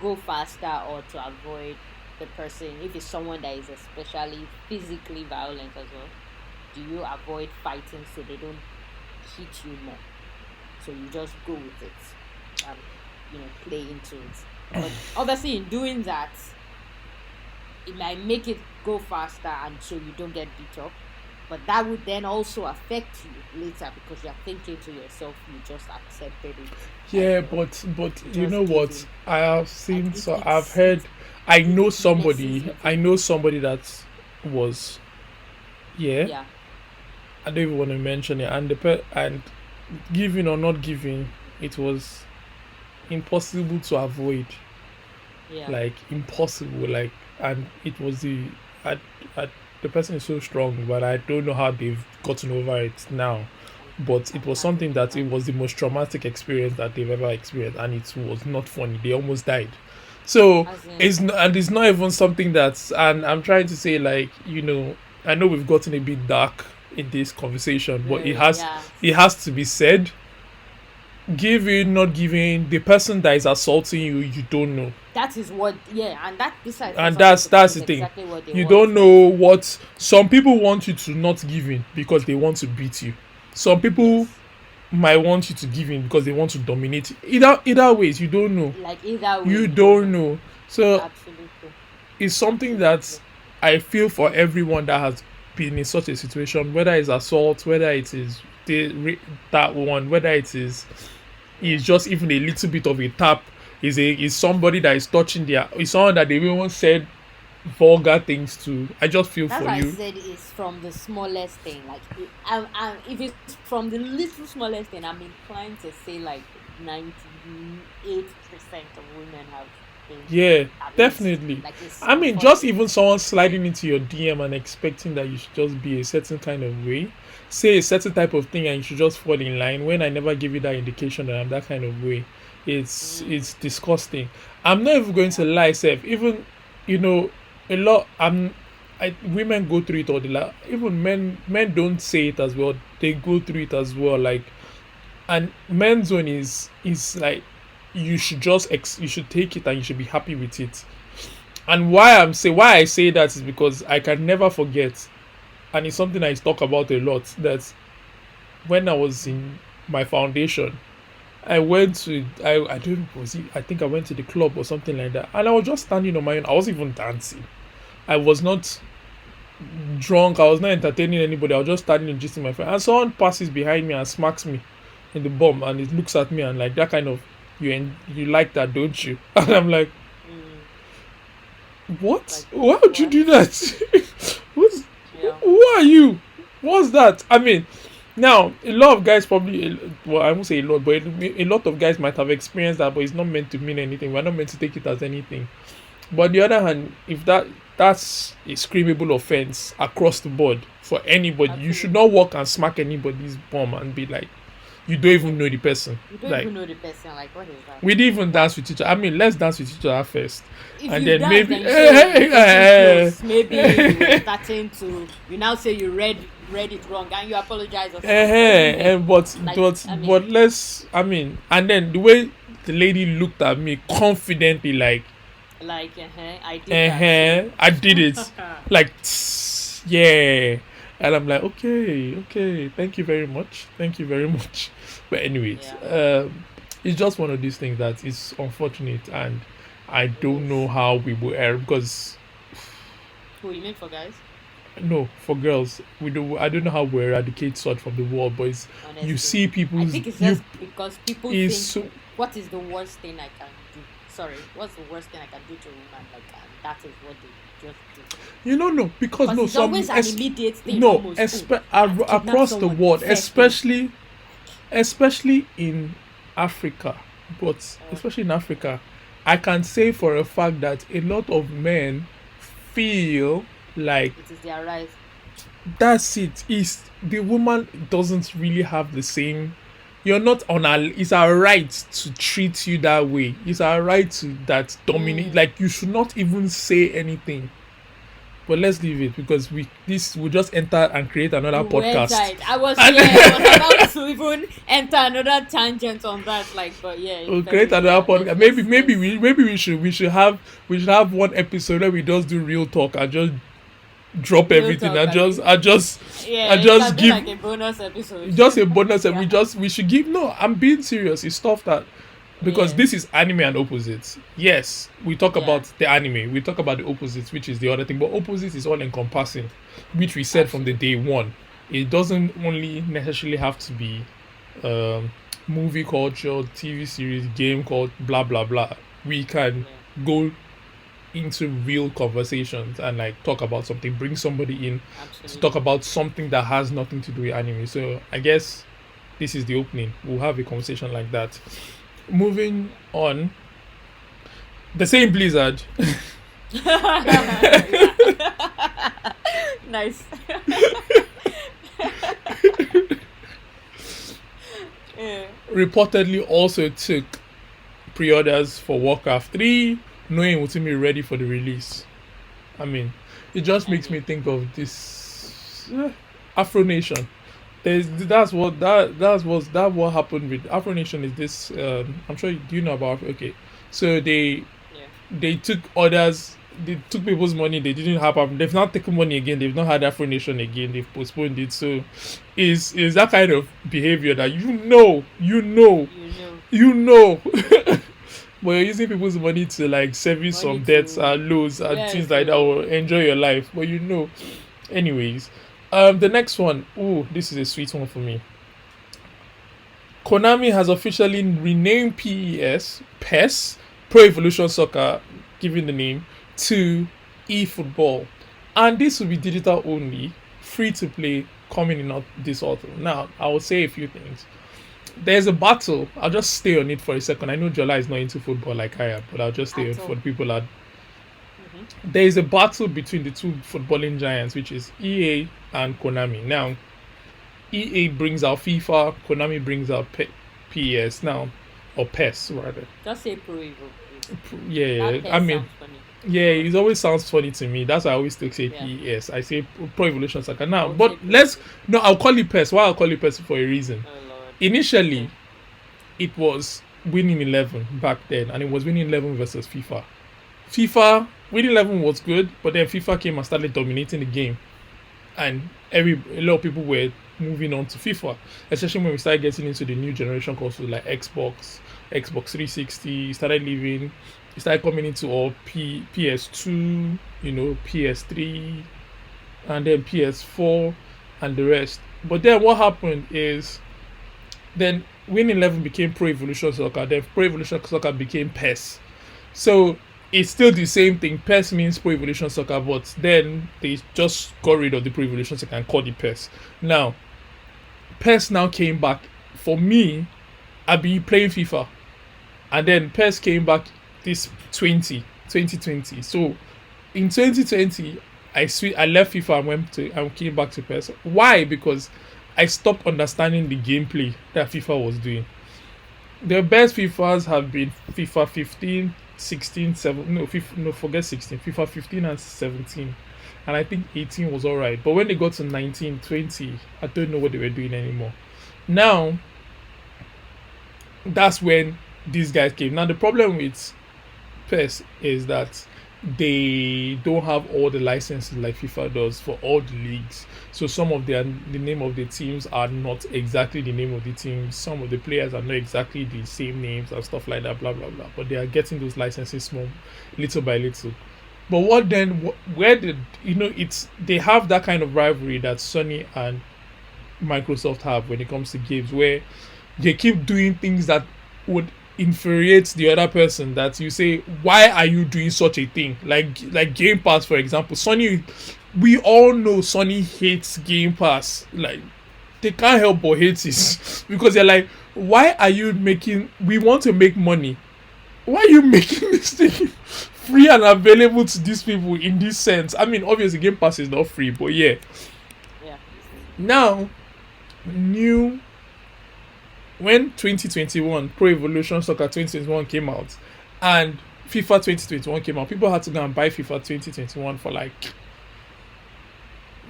go faster, or to avoid the person? If it's someone that is especially physically violent as well, do you avoid fighting so they don't hit you more? So you just go with it and play into it. But obviously, in doing that, it might make it go faster, and so you don't get beat up. But that would then also affect you later, because you're thinking to yourself, you just accepted it, yeah, and but you you know just give what? in. I have Like seen, it, so I've it's heard. I know it messes somebody. with I you. know somebody that was, yeah. Yeah, I don't even want to mention it, and and giving or not giving, it was impossible to avoid. yeah, Like impossible. Like, and it was I, the person is so strong, but I don't know how they've gotten over it now. But I it was can't something even that it imagine. was the most traumatic experience that they've ever experienced, and it was not funny. They almost died. So As in, and it's not even something that's, and I'm trying to say, like, I know we've gotten a bit dark in this conversation, but very, yeah. it has to be said. Giving, not giving, the person that is assaulting you, you don't know. That is what, yeah, and that besides for And some people, that that's is the thing. exactly what they You want, don't right? know what some people want you to not give in because they want to beat you. Some people Yes, might want you to give in because they want to dominate you. Either ways, you don't know. like either way, You you don't don't know. know. So Absolutely, it's something that absolutely. I feel for everyone that has been in such a situation, whether it's assault, whether it is that one, whether it is just even a little bit of a tap, is somebody that is touching their, is someone that they even said vulgar things to. I just feel That's for why I you. said it's from the smallest thing. Like, if it's from the little smallest thing, I'm inclined to say like 98% of women have been Yeah, at least definitely. like it's I mean, just unfortunate. even someone sliding into your DM and expecting that you should just be a certain kind of way, say a certain type of thing, and you should just fall in line. When I never give you that indication that I'm that kind of way, it's Mm, disgusting. I'm not even going yeah. to lie, Seth. Even you know, a lot. Women go through it all the lot. Even men don't say it as well. They go through it as well. Like, and men's zone is like, you should just you should take it and you should be happy with it. And why I say that is because I can never forget, and it's something I talk about a lot, that when I was in my foundation, I went to, I don't, was it, I think I went to the club or something like that, and I was just standing on my own. I wasn't even dancing. I was not drunk. I was not entertaining anybody. I was just standing and gisting my friend, and someone passes behind me and smacks me in the bum, and it looks at me and like that kind of, you like that, don't you? And I'm like, Mm, what? like Why would you what? do that? Who's, Yeah. who are you? What's that? I mean, now a lot of guys probably, well, I won't say a lot, but a lot of guys might have experienced that, but it's not meant to mean anything. We're not meant to take it as anything. But on the other hand, if that's a screamable offense across the board for anybody, you should Absolutely. not walk and smack anybody's bum and be like, you don't even Yeah. know the person. You don't Like, even know the person. Like, what is that? we didn't even Why? dance with each other. I mean, let's dance with each other first, If and you've then danced maybe. and you say, oh, we're getting close, maybe you were starting to, you now say you read it wrong and you apologize or something. But even then, And but like, but I mean, but let's. I mean, and then the way the lady looked at me confidently, like, like, I did that. So, I did it, like, yeah. And I'm like, okay, okay, thank you very much, thank you very much. But anyways, yeah, it's just one of these things that is unfortunate, and I it don't know is. how we will err because Who you mean for guys? no, for girls, we do. I don't know how we eradicate such from the world, but it's, you Honestly, see I people's think it's you just because people is think, so, what is the worst thing I can do? Sorry, what's the worst thing I can do to a woman? Like, and that is what they just do. no, because Because no, it's always an immediate thing, no, almost. Oh, I've kidnapped across the someone. world, First thing. especially in Africa, but Uh, especially in Africa, I can say for a fact that a lot of men feel like it is their right. that's it. Is the woman doesn't really have the same. You're not on our. It's our right to treat you that way. It's our right to that dominate. Mm. Like, you should not even say anything. But let's leave it because this will just enter and create another You went podcast. right. I was And yeah, I was about to even enter another tangent on that. Like, but yeah, we'll create anyway, another yeah. podcast. Maybe we should have one episode where we just do real talk and just drop Real everything talk, and just Abby. and Yeah, it just can be give like a bonus episode. just a bonus, and Yeah, we should give. No, I'm being serious. It's stuff that, because yeah, this is anime and opposites. Yes, we talk yeah. about the anime, we talk about the opposites, which is the other thing, but opposites is all encompassing, which we said from the Absolutely. day one. It doesn't only necessarily have to be um, movie culture, TV series, game called blah blah blah. We can Yeah, go into real conversations and like talk about something, bring somebody in to talk absolutely. about something that has nothing to do with anime. So I guess this is the opening. We'll have a conversation like that. Moving Yeah. on, the same Blizzard Yeah. Nice. Yeah. reportedly also took pre-orders for Warcraft 3, knowing it wouldn't be ready for the release. I mean, it just I makes me mean, think of this Afro Nation. That's what happened with Afro Nation. Is this? I'm sure do you know about? Okay, so yeah. they took orders. They took people's money. They didn't have. They've not taken money again. They've not had Afro Nation again. They've postponed it. So, is that kind of behavior that you know, You know. you know but you're using people's money to like service Money some debts to and loans and yeah things like that, to or enjoy your life. But anyways, the next one. Ooh, this is a sweet one for me. Konami has officially renamed PES, Pro Evolution Soccer, giving the name, to eFootball. And this will be digital only, free to play, coming in this autumn. Now, I will say a few things. There's a battle. I'll just stay on it for a second. I know Jola is not into football like I am, but I'll just stay on at it for all. the people that. Mm-hmm. There is a battle between the two footballing giants, which is EA and Konami. Now, EA brings out FIFA, Konami brings out PES now, or PES rather. Just say Pro Evo, please. Yeah, That yeah, I pest mean, sounds funny. yeah, Go on. it always sounds funny to me. That's why I always still say Yeah, PES. I say Pro Evolution Soccer I now, would say but Pro Evo. no, I'll call it PES. Why I'll call it PES for a reason. Oh Lord. Okay. Initially, it was winning 11 back then, and it was winning 11 versus FIFA. FIFA winning 11 was good, but then FIFA came and started dominating the game, and a lot of people were moving on to FIFA, especially when we started getting into the new generation consoles like Xbox 360. Started leaving, it started coming into all PS2, PS3, and then PS4, and the rest. But then what happened is then Win 11 became Pro Evolution Soccer. Then Pro Evolution Soccer became PES. So it's still the same thing. PES means Pro Evolution Soccer, but then they just got rid of the Pro Evolution Soccer and called it PES. Now, PES now came back. For me, I've been playing FIFA. And then PES came back this 2020. So in 2020, I left FIFA and came back to PES. Why? Because I stopped understanding the gameplay that FIFA was doing. The best FIFAs have been FIFA 15, 16, 7. No, forget 16. FIFA 15 and 17. And I think 18 was alright. But when they got to 19, 20, I don't know what they were doing anymore. Now, that's when these guys came. Now, the problem with PES is that they don't have all the licenses like FIFA does for all the leagues. So some of the name of the teams are not exactly the name of the teams. Some of the players are not exactly the same names and stuff like that, blah blah blah. But they are getting those licenses small, little by little. But what then? Where did it's they have that kind of rivalry that Sony and Microsoft have when it comes to games, where they keep doing things that would infuriate the other person, that you say, why are you doing such a thing, like Game Pass, for example. Sony, we all know Sony hates Game Pass. Like, they can't help but hate it because they're like, why are you making, we want to make money, why are you making this thing free and available to these people in this sense? I mean, obviously Game Pass is not free, but yeah. Yeah. Now, when 2021 Pro Evolution Soccer 2021 came out and FIFA 2021 came out, people had to go and buy FIFA 2021 for like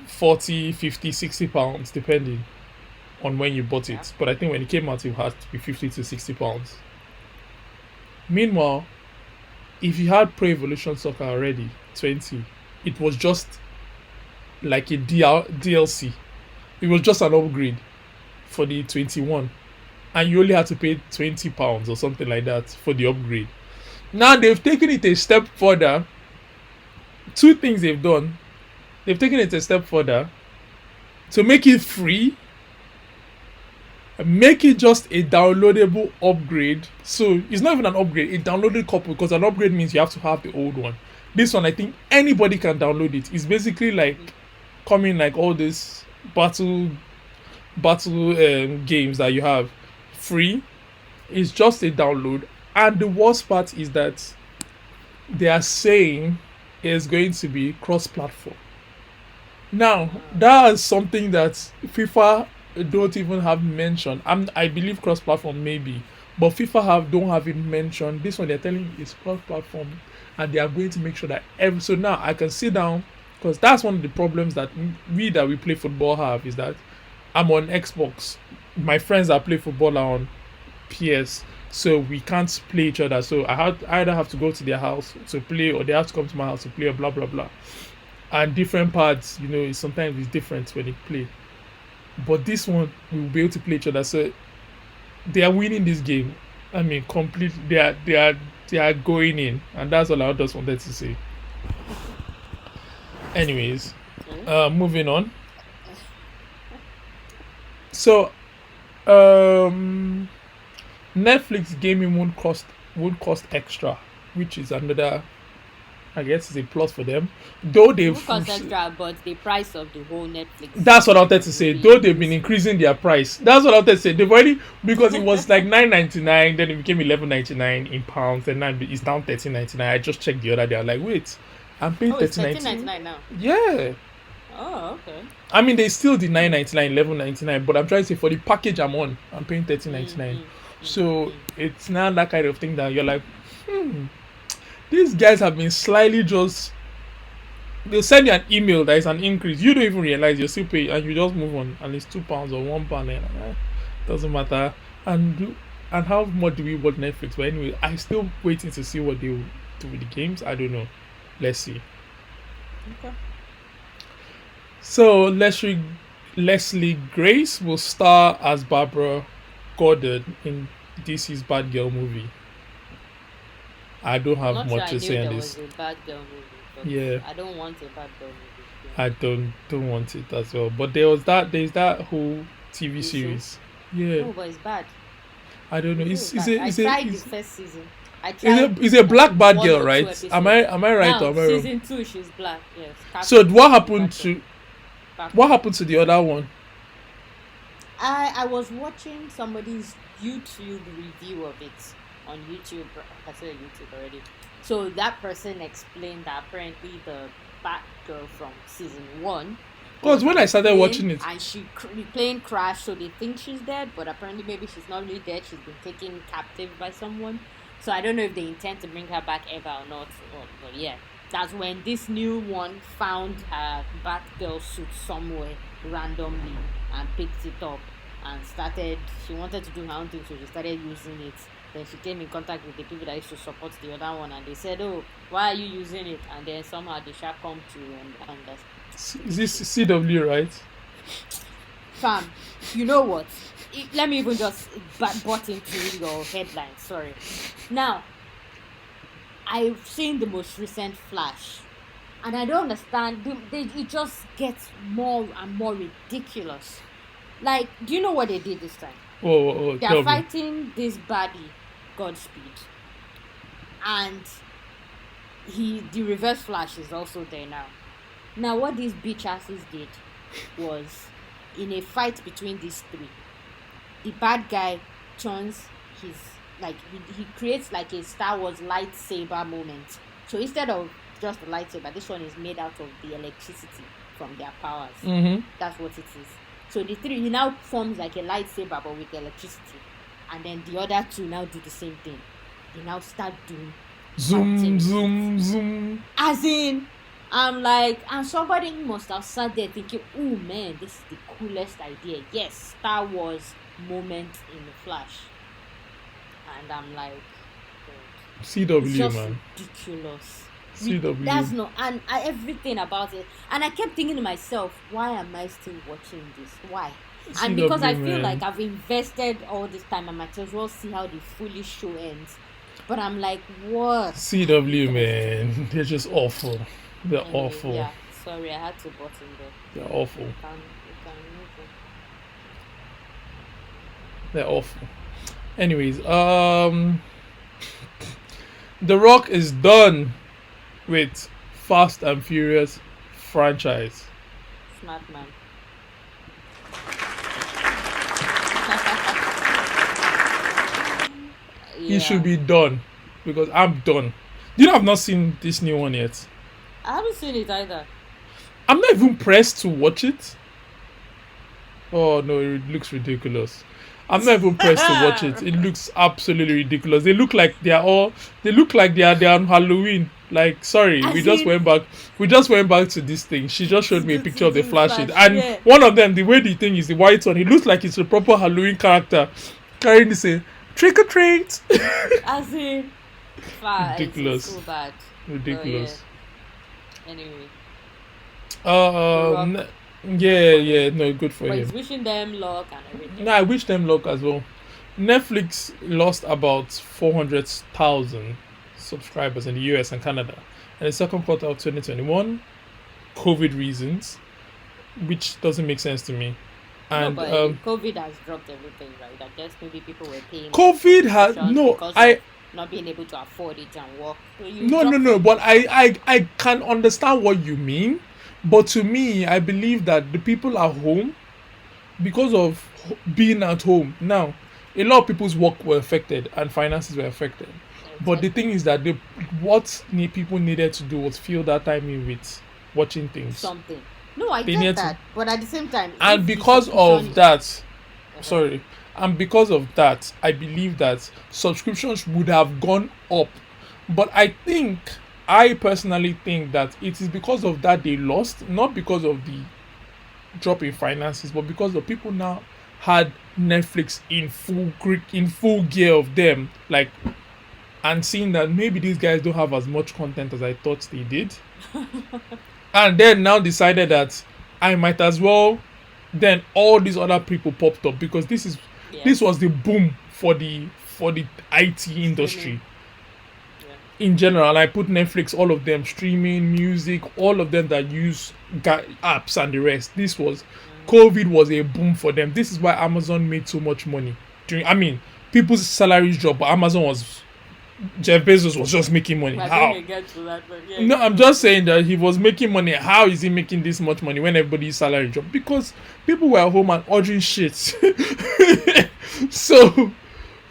40, 50, 60 pounds depending on when you bought it. Yeah. But I think when it came out, it had to be 50 to 60 pounds. Meanwhile, if you had Pro Evolution Soccer already 20, it was just like a DLC. It was just an upgrade for the 21, and you only had to pay £20 or something like that for the upgrade. Now they've taken it a step further. Two things they've done. They've taken it a step further to make it free, make it just a downloadable upgrade. So it's not even an upgrade, a downloaded copy, because an upgrade means you have to have the old one. This one, I think anybody can download it. It's basically like coming like all this battle games that you have free. It's just a download, and the worst part is that they are saying it's going to be cross-platform. Now that is something that FIFA don't even have mentioned. I believe cross-platform maybe, but FIFA don't have it mentioned. This one they're telling you is cross-platform, and they are going to make sure that so now I can sit down, because that's one of the problems that we play football have, is that I'm on Xbox. My friends that play football are on PS, so we can't play each other. So I either have to go to their house to play, or they have to come to my house to play, or blah blah blah. And different parts, sometimes it's different when they play. But this one, we will be able to play each other. So they are winning this game. I mean, complete. They are going in, and that's all I just wanted to say. Anyways, Okay. moving on. So, um, Netflix gaming won't cost extra, which is another. I guess is a plus for them. Though It they've will cost extra, but the price of the whole Netflix That's what I wanted to will say. be Though they've been increasing. increasing their price. That's what I wanted to say. They've already because it was like 9.99, then it became 11.99 in pounds, and now it's down 13.99. I just checked the other day. I was like, wait, I'm paying Oh, it's 13.99. 13.99 now. Yeah. Oh, okay. I mean, they still the 9.99, 11.99, but I'm trying to say for the package I'm on, I'm paying 13.99. Mm-hmm. So it's now that kind of thing that you're like, these guys have been slightly just. They'll send you an email that is an increase. You don't even realize you're still paying, and you just move on, and it's £2 or £1. And doesn't matter. And how much do we watch Netflix? But anyway, I'm still waiting to see what they will do with the games. I don't know. Let's see. Okay. So Leslie Grace will star as Barbara Gordon in DC's Bad Girl movie. I don't I'm have not sure much I to knew say on there this. was a bad girl movie, but Yeah, I don't want a bad girl movie. I don't want it as well. But there's that whole TV The show? series. Yeah, No, but it's bad. I don't know. The show is Is bad. a I is a tried the is first season. I is tried a is a like black bad one girl, or two right? Am I episodes. am I right or Now am I wrong? season 2, she's black. Yes, So Catwoman. what She's the happened bad girl. to what Batwoman. happened to the other one? I was watching somebody's YouTube review of it on YouTube. I said YouTube already. So that person explained that apparently the Batgirl from season 1 Because was when on I a started plane watching it, and the plane crashed, so they think she's dead, but apparently maybe she's not really dead. She's been taken captive by someone. So I don't know if they intend to bring her back ever or not. But yeah, that's when this new one found her Batgirl suit somewhere randomly and picked it up and started. She wanted to do her own thing, so she started using it. Then she came in contact with the people that used to support the other one, and they said, "Oh, why are you using it?" And then somehow they shall come to understand is the this shit. CW, right? Fam, you know what? Let me even just butt into your headline. Sorry. Now, I've seen the most recent Flash, and I don't understand. It just gets more and more ridiculous. Like, do you know what they did this time? Whoa, whoa, whoa, They are tell me. fighting this baddie, Godspeed, and the Reverse Flash is also there now. Now, what these bitch asses did was, in a fight between these three, the bad guy turns his like he creates like a Star Wars lightsaber moment. So instead of just a lightsaber, this one is made out of the electricity from their powers. Mm-hmm. That's what it is. So the three he now forms like a lightsaber but with electricity, and then the other two now do the same thing. They now start doing Zoom, fighting with it. zoom, zoom. As in, I'm like, and somebody must have sat there thinking, oh man, this is the coolest idea. Yes, Star Wars moment in the Flash. And I'm like, God, it's CW, just man. ridiculous. CW. That's no, and everything about it. And I kept thinking to myself, why am I still watching this? Why? And because I CW, feel man. like I've invested all this time, I might as well see how the foolish show ends. But I'm like, what? CW, man. They're just awful. They're Anyway, awful. yeah. Sorry, I had to button there. They're awful. You can move on. They're awful. Anyways, The Rock is done with Fast and Furious franchise. Smart man. He should Yeah. be done because I'm done. You know, I've not seen this new one yet. I haven't seen it either. I'm not even pressed to watch it. Oh no, it looks ridiculous. I'm not even pressed to watch it. It looks absolutely ridiculous. They look like they're on Halloween. Like, sorry, As we just in- went back. We just went back to this thing. She just showed me a To- picture to- of the to Flash, Flash, and yeah. one of them, the way the thing is, the white one, he looks like it's a proper Halloween character carrying this trick or treat. As in, Ridiculous. It's so bad. Ridiculous. Anyway, Yeah, no, good for but him. he's wishing them luck and everything. No, I wish them luck as well. Netflix lost about 400,000 subscribers in the US and Canada. In the second quarter of 2021, COVID reasons, which doesn't make sense to me. No, And but COVID has dropped everything, right? I guess maybe people were paying more for COVID has subscriptions no, because of I not being able to afford it and work. So you no no drop no, them. but I can understand what you mean. But to me, I believe that the people at home, because of being at home now, a lot of people's work were affected and finances were affected. But the thing Exactly. is that people needed to do was fill that time in with watching things. Something. No, I They get needed to, that. But at the same time, and if the because of subscription. that, Uh-huh. sorry, and because of that, I believe that subscriptions would have gone up. But I personally think that it is because of that they lost, not because of the drop in finances, but because the people now had Netflix in full gear of them, like, and seeing that maybe these guys don't have as much content as I thought they did, and then now decided that I might as well. Then all these other people popped up because this Yes. was the boom for the IT Streaming. industry Yeah. in general. And I put Netflix, all of them, streaming, music, all of them that use apps and the rest. This was Mm. COVID was a boom for them. This is why Amazon made so much money. People's salaries dropped, but Amazon was Jeff Bezos was just making money. We're going How? to get to that, but yeah, No, you I'm go. just saying that he was making money. How is he making this much money when everybody's salary dropped? Because people were home and ordering shit. So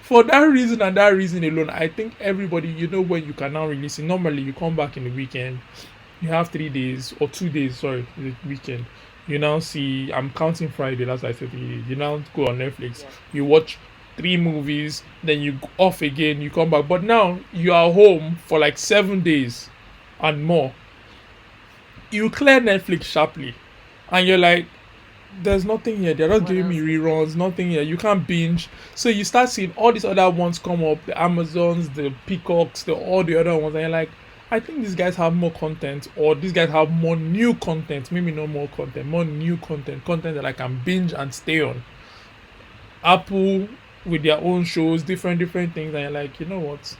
for that reason and that reason alone, I think everybody, when you can now release it. Normally, you come back in the weekend, you have 3 days or 2 days. Sorry, the weekend. You now see. I'm counting Friday. That's why I said 3 days. You now go on Netflix. Yeah. You watch 3 movies, then you go off again. You come back, but now you are home for like 7 days and more. You clear Netflix sharply, and you're like, there's nothing here. They're not What giving me else is there? reruns, nothing here. You can't binge. So you start seeing all these other ones come up, the Amazons, the Peacocks, all the other ones, and you're like, I think these guys have more content, or these guys have more new content, maybe not more content, more new content that I can binge and stay on. Apple with their own shows, different things, and you're like, you know what?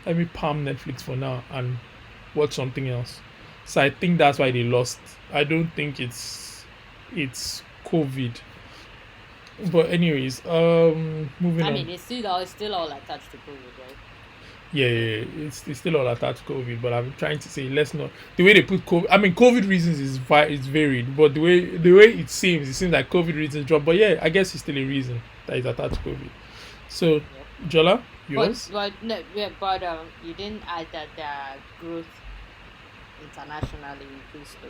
Let me palm Netflix for now and watch something else. So I think that's why they lost. I don't think it's COVID. But anyways, moving I on. mean, it's still all attached to COVID, right? Yeah. It's still all attached to COVID, but I'm trying to say let's not the way they put COVID. I mean, COVID reasons is varied, but the way it seems like COVID reasons drop. But yeah, I guess it's still a reason that is attached to COVID. So, Yep. Jola, But yours? but no, yeah, but you didn't add that growth internationally increased though.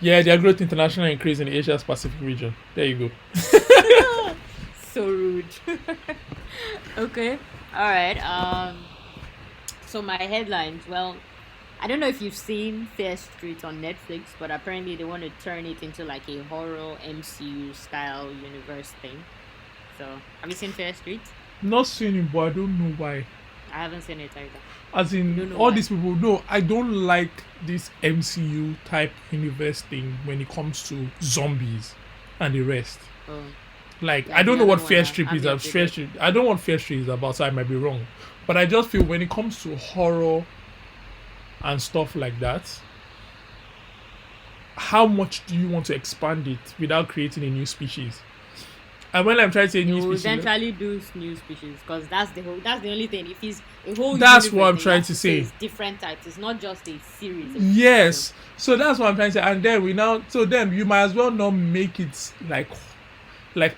Yeah, their growth international increase in the Asia Pacific region. There you go. So rude. Okay. All right. So my headlines. Well, I don't know if you've seen Fair Street on Netflix, but apparently they want to turn it into like a horror MCU style universe thing. So have you seen Fair Street? Not seen it, but I don't know why. I haven't seen it either. As You in, don't know all why? these people, no, I don't like this MCU type universe thing when it comes to zombies and the rest. Oh, Like, yeah, I don't the know other what one. Fair Street is. Army of the Dead. I don't know what Fair Street is about, so I might be wrong. But I just feel when it comes to horror and stuff like that, how much do you want to expand it without creating a new species? And when I'm trying to say They new will species, eventually do new species because that's the only thing. If it's a whole that's what universe, I'm then you trying have to to say say. it's different types. It's not just a series of so Yes. So that's what I'm trying to say. And then you might as well not make it like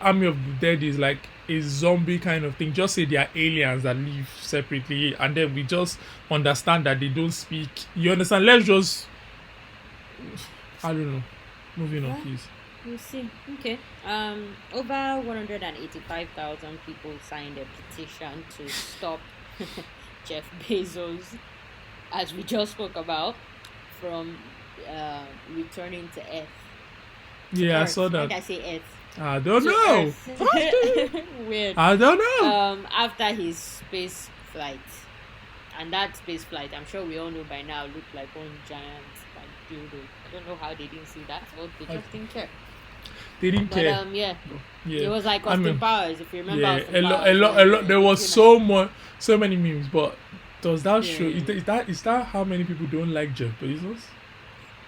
Army of the Dead is like a zombie kind of thing. Just say they are aliens that live separately, and then we just understand that they don't speak. You understand? Let's just, I don't know. Moving on, yeah. please. We'll see. Okay. Over 185,000 people signed a petition to stop Jeff Bezos, as we just spoke about, from returning to Yeah, I Earth. saw Why did that. I say Earth? I don't To know. Earth. Weird. I don't know. After his space flight, and that space flight, I'm sure we all know by now, looked like one giant like dildo. I don't know how they didn't see that, but they just didn't care. They didn't But care. yeah, it Yeah, was like I Austin mean, Powers. If you remember yeah, Austin a lot, a Powers, lot, a lot. There was you know, so many memes, but does that show? yeah. Is that how many people don't like Jeff Bezos?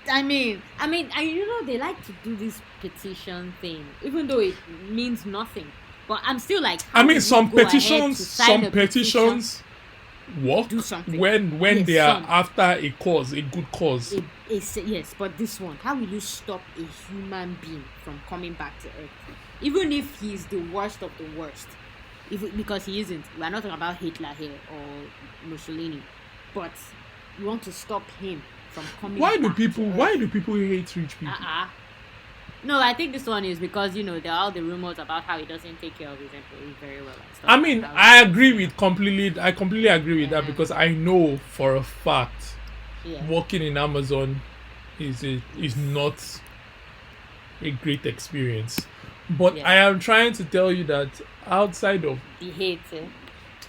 And they like to do this petition thing, even though it means nothing. But I'm still like, I how mean, will you go ahead to sign some a petition, petitions work do something? when Yes, they are some. after a cause, a good cause. Yes, but this one, how will you stop a human being from coming back to Earth, even if he's the worst of the worst? Because he isn't. We're not talking about Hitler here or Mussolini, but you want to stop him from coming Why do back people? to Why Earth. do people hate rich people? No, I think this one is because there are all the rumors about how he doesn't take care of his employees very well and stuff I like mean, that. I agree with completely. I completely agree with that Yeah, because I know for a fact yeah. working in Amazon is It's, not a great experience. But yeah. I am trying to tell you that outside of, He hates it.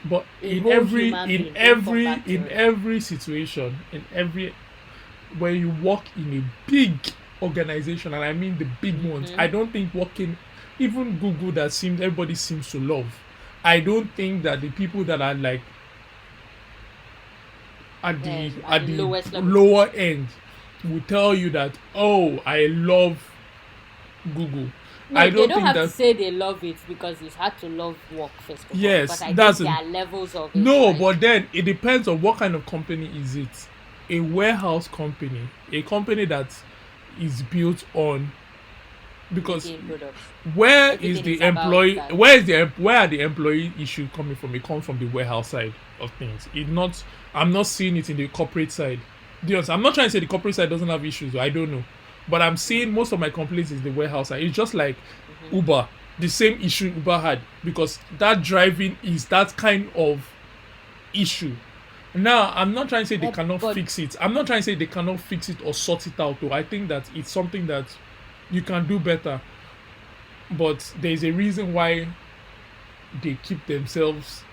but A whole human being don't come back to in it. every situation, in every when you work in a big organization, and I mean the big ones, I don't think working, even Google that everybody seems to love. I don't think that the people that are like At the lowest level. lower end will tell you that, oh, I love Google. No, I they don't don't think have that. to say they love it because it's hard to love work first of all. Yes, But I that's think a, there are levels of it. no, right? but then it depends on what kind of company is it. A warehouse company, a company that is built on, because Making products. where Everything is the is about employee? that. Where are the employee issue coming from? It comes from the warehouse side of things. It not. I'm not seeing it in the corporate side. Do you understand? I'm not trying to say the corporate side doesn't have issues. I don't know, but I'm seeing most of my complaints is the warehouse side. It's just like Uber, the same issue Uber had, because that driving is that kind of issue. Now, I'm not trying to say they cannot but- fix it. I'm not trying to say they cannot fix it or sort it out. Though I think that it's something that you can do better. But there's a reason why they keep themselves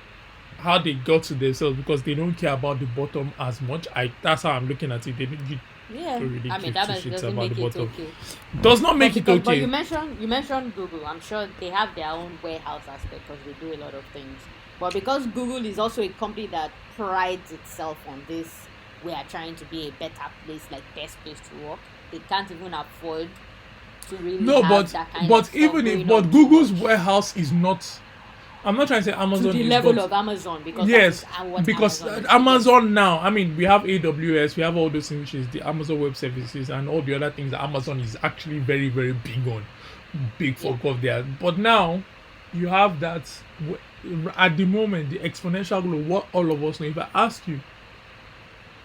how they got to themselves, because they don't care about the bottom as much. That's how I'm looking at it. You Yeah, don't really I mean give that two shits doesn't about make the it bottom. okay. Does not make it But okay. you mentioned Google. I'm sure they have their own warehouse aspect because they do a lot of things. But because Google is also a company that prides itself on this, we are trying to be a better place, like best place to work. They can't even afford to really No, have that kind of but stuff even if going but on Google's too much. warehouse is not. I'm not trying to say Amazon To the is, level but of Amazon, because yes, that is what because Amazon is. Amazon now, I mean, we have AWS, we have all those things, which is the Amazon Web Services, and all the other things that Amazon is actually very, very big on, big for of there. But now, you have that at the moment, the exponential growth. What all of us know. If I ask you,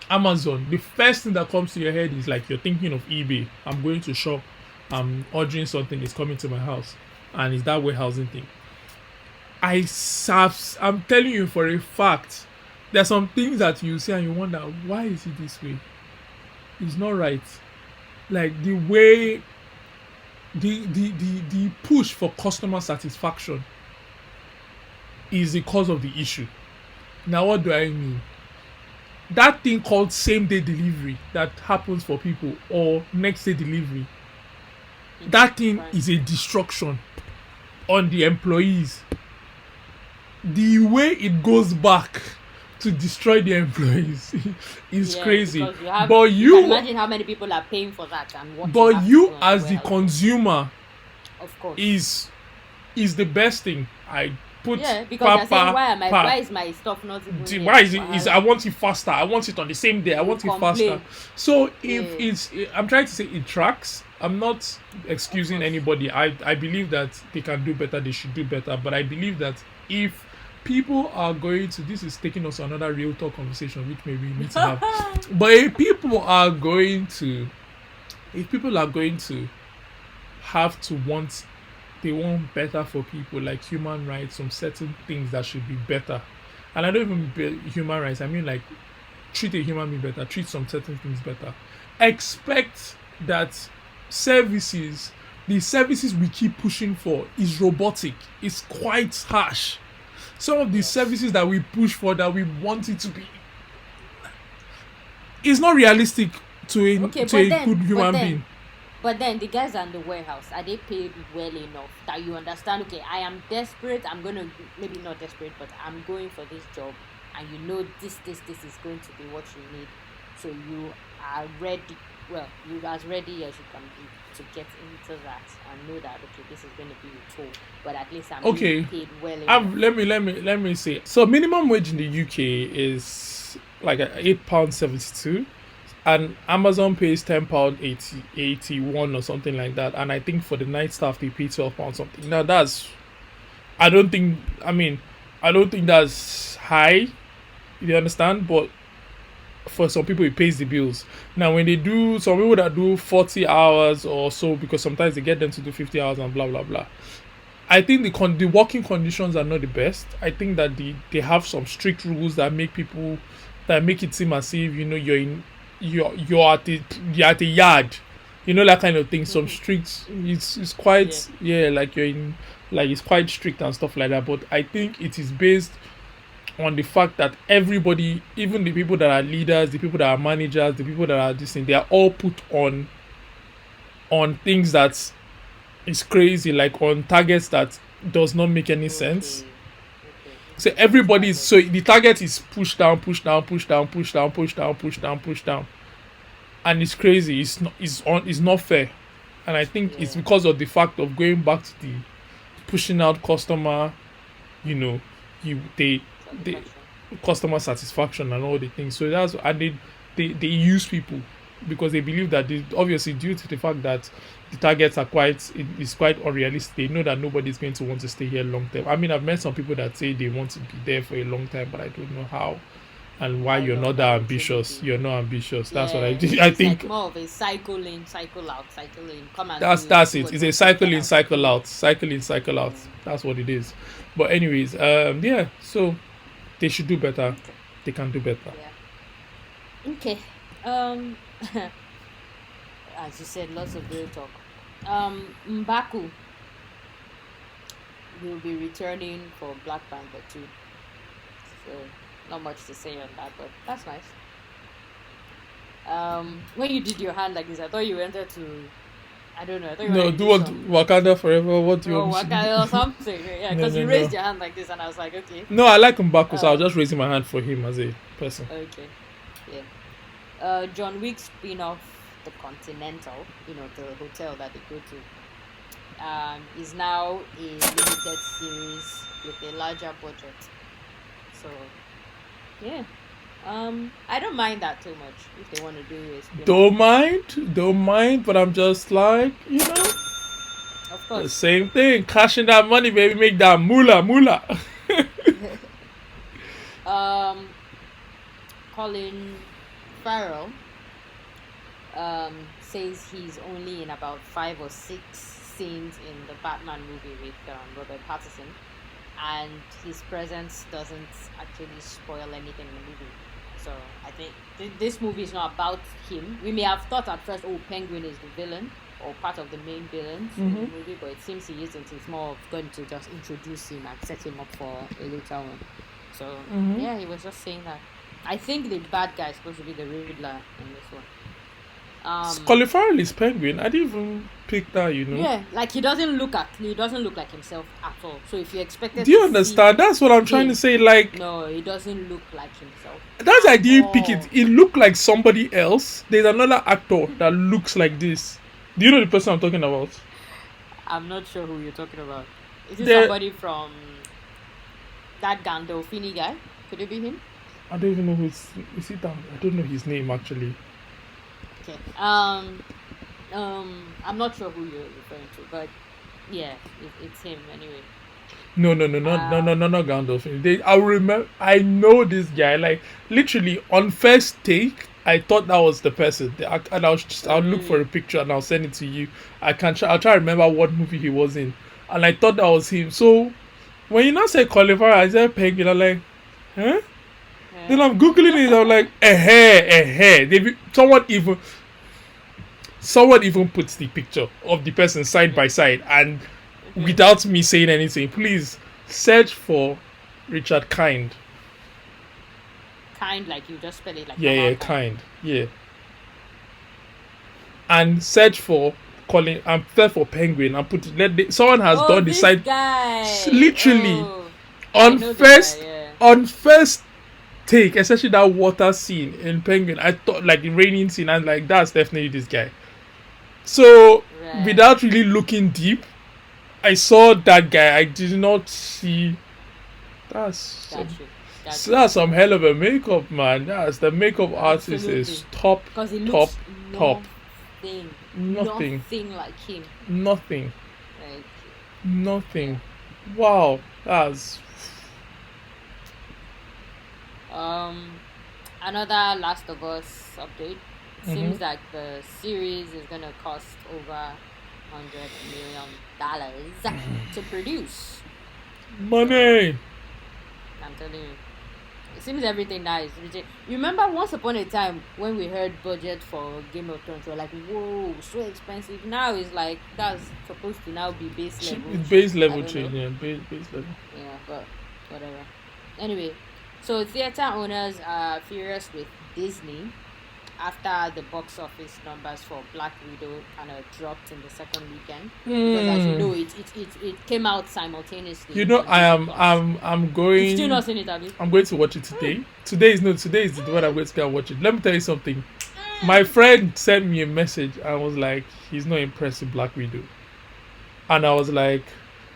Amazon, the first thing that comes to your head is like you're thinking of eBay. I'm going to shop, I'm ordering something, it's coming to my house, and it's that warehousing thing. I'm telling you for a fact, there's some things that you see and you wonder, why is it this way? It's not right. Like the way the push for customer satisfaction is the cause of the issue. Now what do I mean? That thing called same day delivery that happens for people, or next day delivery, that thing is a destruction on the employees. The way it goes back to destroy the employees is crazy. But you can imagine how many people are paying for that and what. But you, as the consumer, of course, is the best thing. I put because you're saying, why is my stuff not even here? Why is it? I want it faster. I want it on the same day. I want it faster. So if I'm trying to say it tracks. I'm not excusing anybody. I believe that they can do better. They should do better. But I believe that if people are going to, this is taking us another real talk conversation, which maybe we need to have. But if people are going to have to want, they want better for people, like human rights, some certain things that should be better. And I don't even mean human rights. I mean like treat a human being better, treat some certain things better. Expect that the services we keep pushing for is robotic. It's quite harsh. Some of the services that we push for, that we want it to be, is not realistic to a good human being. But then the guys are in the warehouse, are they paid well enough that you understand? Okay, I am desperate. I'm gonna maybe not desperate, but I'm going for this job, and you know this is going to be what you need, so you are ready. Well, you're as ready as you can be to get into that and know that okay, this is going to be your tool, but at least I'm being Okay, paid well enough. let me see. So minimum wage in the UK is like £8.72, and Amazon pays £10 eighty one or something like that. And I think for the night staff they pay £12 something. Now that's I don't think I mean I don't think that's high. You understand? But for some people it pays the bills. Now when they do some people that do 40 hours or so, because sometimes they get them to do 50 hours and blah blah blah. I think the working conditions are not the best. I think that they have some strict rules that make people that make it seem as if you're at a yard, that kind of thing. Some Mhm. strict. It's Yeah. quite, yeah, like you're in, like it's quite strict and stuff like that. But I think it is based on the fact that everybody, even the people that are leaders, the people that are managers, the people that are this thing, they are all put on things that is crazy, like on targets that does not make any sense. Okay. Okay. So Okay. So it's everybody is, so target. the target is push down, push down, push down, push down, push down, push down, push down, and it's crazy. It's not fair, and I think it's Yeah. because of the fact of going back to the pushing out customer, you know, you they Satisfaction. customer satisfaction and all the things. So that's, and they use people because they believe that obviously due to the fact that the targets are it's quite unrealistic. They know that nobody's going to want to stay here long term. I mean, I've met some people that say they want to be there for a long time, but I don't know how and why How you're long not that that will truly ambitious. be. You're not ambitious. That's what I Yeah, do. I it's like think more of a cycle in, cycle out, cycle in. Come and that's do it, that's do it. what It's you a want to do, cycle get in, out. cycle Yeah. out, cycle in, cycle out. Yeah. That's what it is. But anyways, yeah. So they should do better. Okay. They can do better. Yeah. Okay. Um, as you said, lots of real talk. Mbaku will be returning for Black Panther 2. So not much to say on that, but that's nice. When you did your hand like this, I thought you wanted to. I don't know. I thought you No, wanted to do do what some. Wakanda forever. What do you Oh, want me to waka or do? something. Yeah, No, because no, you no. raised your hand like this, and I was like, okay. No, I like Mbaku, so I was Um, just raising my hand for him as a person. okay, yeah. John Wick spin-off, the Continental, the hotel that they go to, is now a limited series with a larger budget. So yeah, I don't mind that too much if they want to do a spin-off. Don't mind, but I'm just like, Of the course. same thing. Cashing that money, baby, make that moolah. um, Colin Farrell says he's only in about 5 or 6 scenes in the Batman movie with Robert Pattinson, and his presence doesn't actually spoil anything in the movie. So I think this movie is not about him. We may have thought at first, oh, Penguin is the villain or part of the main villains in the movie, but it seems he isn't. It's more of going to just introduce him and set him up for a later one. So yeah, he was just saying that. I think the bad guy is supposed to be the Riddler in this one. Colin is Penguin. I didn't even pick that. Yeah, like he doesn't look like himself at all. So if you expected Do you to see understand? That's what I'm trying to him, say. Like, no, he doesn't look like himself that's I at didn't pick it. all. It looked like somebody else. There's another actor that looks like this. Do you know the person I'm talking about? I'm not sure who you're talking about. Is it There, somebody from that Gandolfini guy? Could it be him? I don't even know who's. Is it that? I don't know his name actually. Okay. I'm not sure who you're referring to, but yeah, it's him anyway. No, not Gandalf. I remember. I know this guy. Like literally on first take, I thought that was the person. And I'll look for Really? a picture and I'll send it to you. I'll try to remember what movie he was in, and I thought that was him. So when you now say Qualifier, I said Penguin. I'm like, huh? Then I'm googling it. I'm like, eh. Someone even puts the picture of the person side by side, and Okay. without me saying anything, please search for Richard Kind. Kind, like you just spell it like Yeah, normal yeah, kind. Kind. Yeah. And search for calling. I'm there for Penguin. I'm put. Someone has Oh, done the this side. guy. Literally Oh, I on know the guy. first Yeah. on first take, especially that water scene in Penguin. I thought like the raining scene. And like that's definitely this guy. So Right. without really looking deep, I saw that guy. I did not see. That's Got some, you. Got so you. that's some hell of a makeup, man. That's the makeup artist is Absolutely. top, Because he top, looks top. nothing, Nothing, nothing like him. nothing, Like, nothing. yeah. Wow, that's Another Last of Us update. It mhm. seems like the series is gonna cost over $100 million to produce. So Money. I'm telling you, it seems everything now is legit. You remember once upon a time when we heard budget for Game of Thrones, we were like, whoa, so expensive. Now it's like that's supposed to now be base level It's cheap. base I level don't know. change, yeah, base level. Yeah, but whatever. Anyway, so theater owners are furious with Disney after the box office numbers for Black Widow kind of dropped in the second weekend because, as you Hmm. know, it came out simultaneously You know, on Disney Plus. I'm You've still going. not seen it, have you? I'm going to watch it today. Today is the one I'm going to go and watch it. Let me tell you something. My friend sent me a message and was like, he's not impressed with Black Widow. And I was like,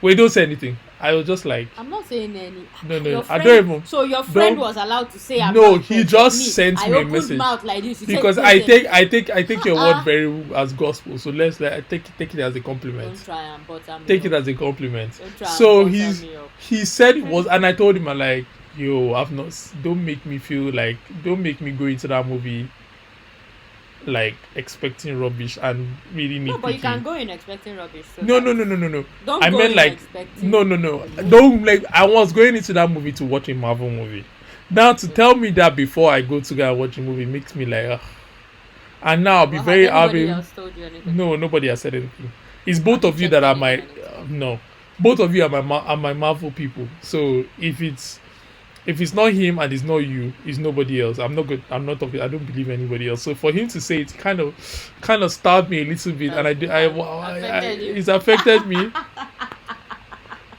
wait, don't say anything. I was just like, I'm not saying any. no, no, Your no. I don't friend, even. so your friend Don't. was allowed to say I'm not No, he impressed, but just me, sent I me a opened message mouth like this. You said because don't say anything. I take your word Uh-uh. very as gospel. So let's like take it as a compliment. Don't try and butter me Take it up. as a compliment. Don't try and So butter me up. he said it was, and I told him I like, yo, I've not. Don't make me feel like. Don't make me go into that movie like expecting rubbish and really No, but you can nitpicking. go in expecting rubbish. So No, that no, no, no, no, no. don't I go meant in like, expecting no, no, no. a movie. Don't like. I was going into that movie to watch a Marvel movie. Now to tell me that before I go to go and watch a movie makes me like, ugh. And now Well, has I'll anybody be. else told you anything? No, nobody has said anything. It's both Have you of you checked that on are the my internet? no. Both of you are my Marvel people. So if it's not him and it's not you, it's nobody else. I'm not good. I'm not talking. I don't believe anybody else. So for him to say it kind of stabbed me a little bit, and Affected you. it's affected me.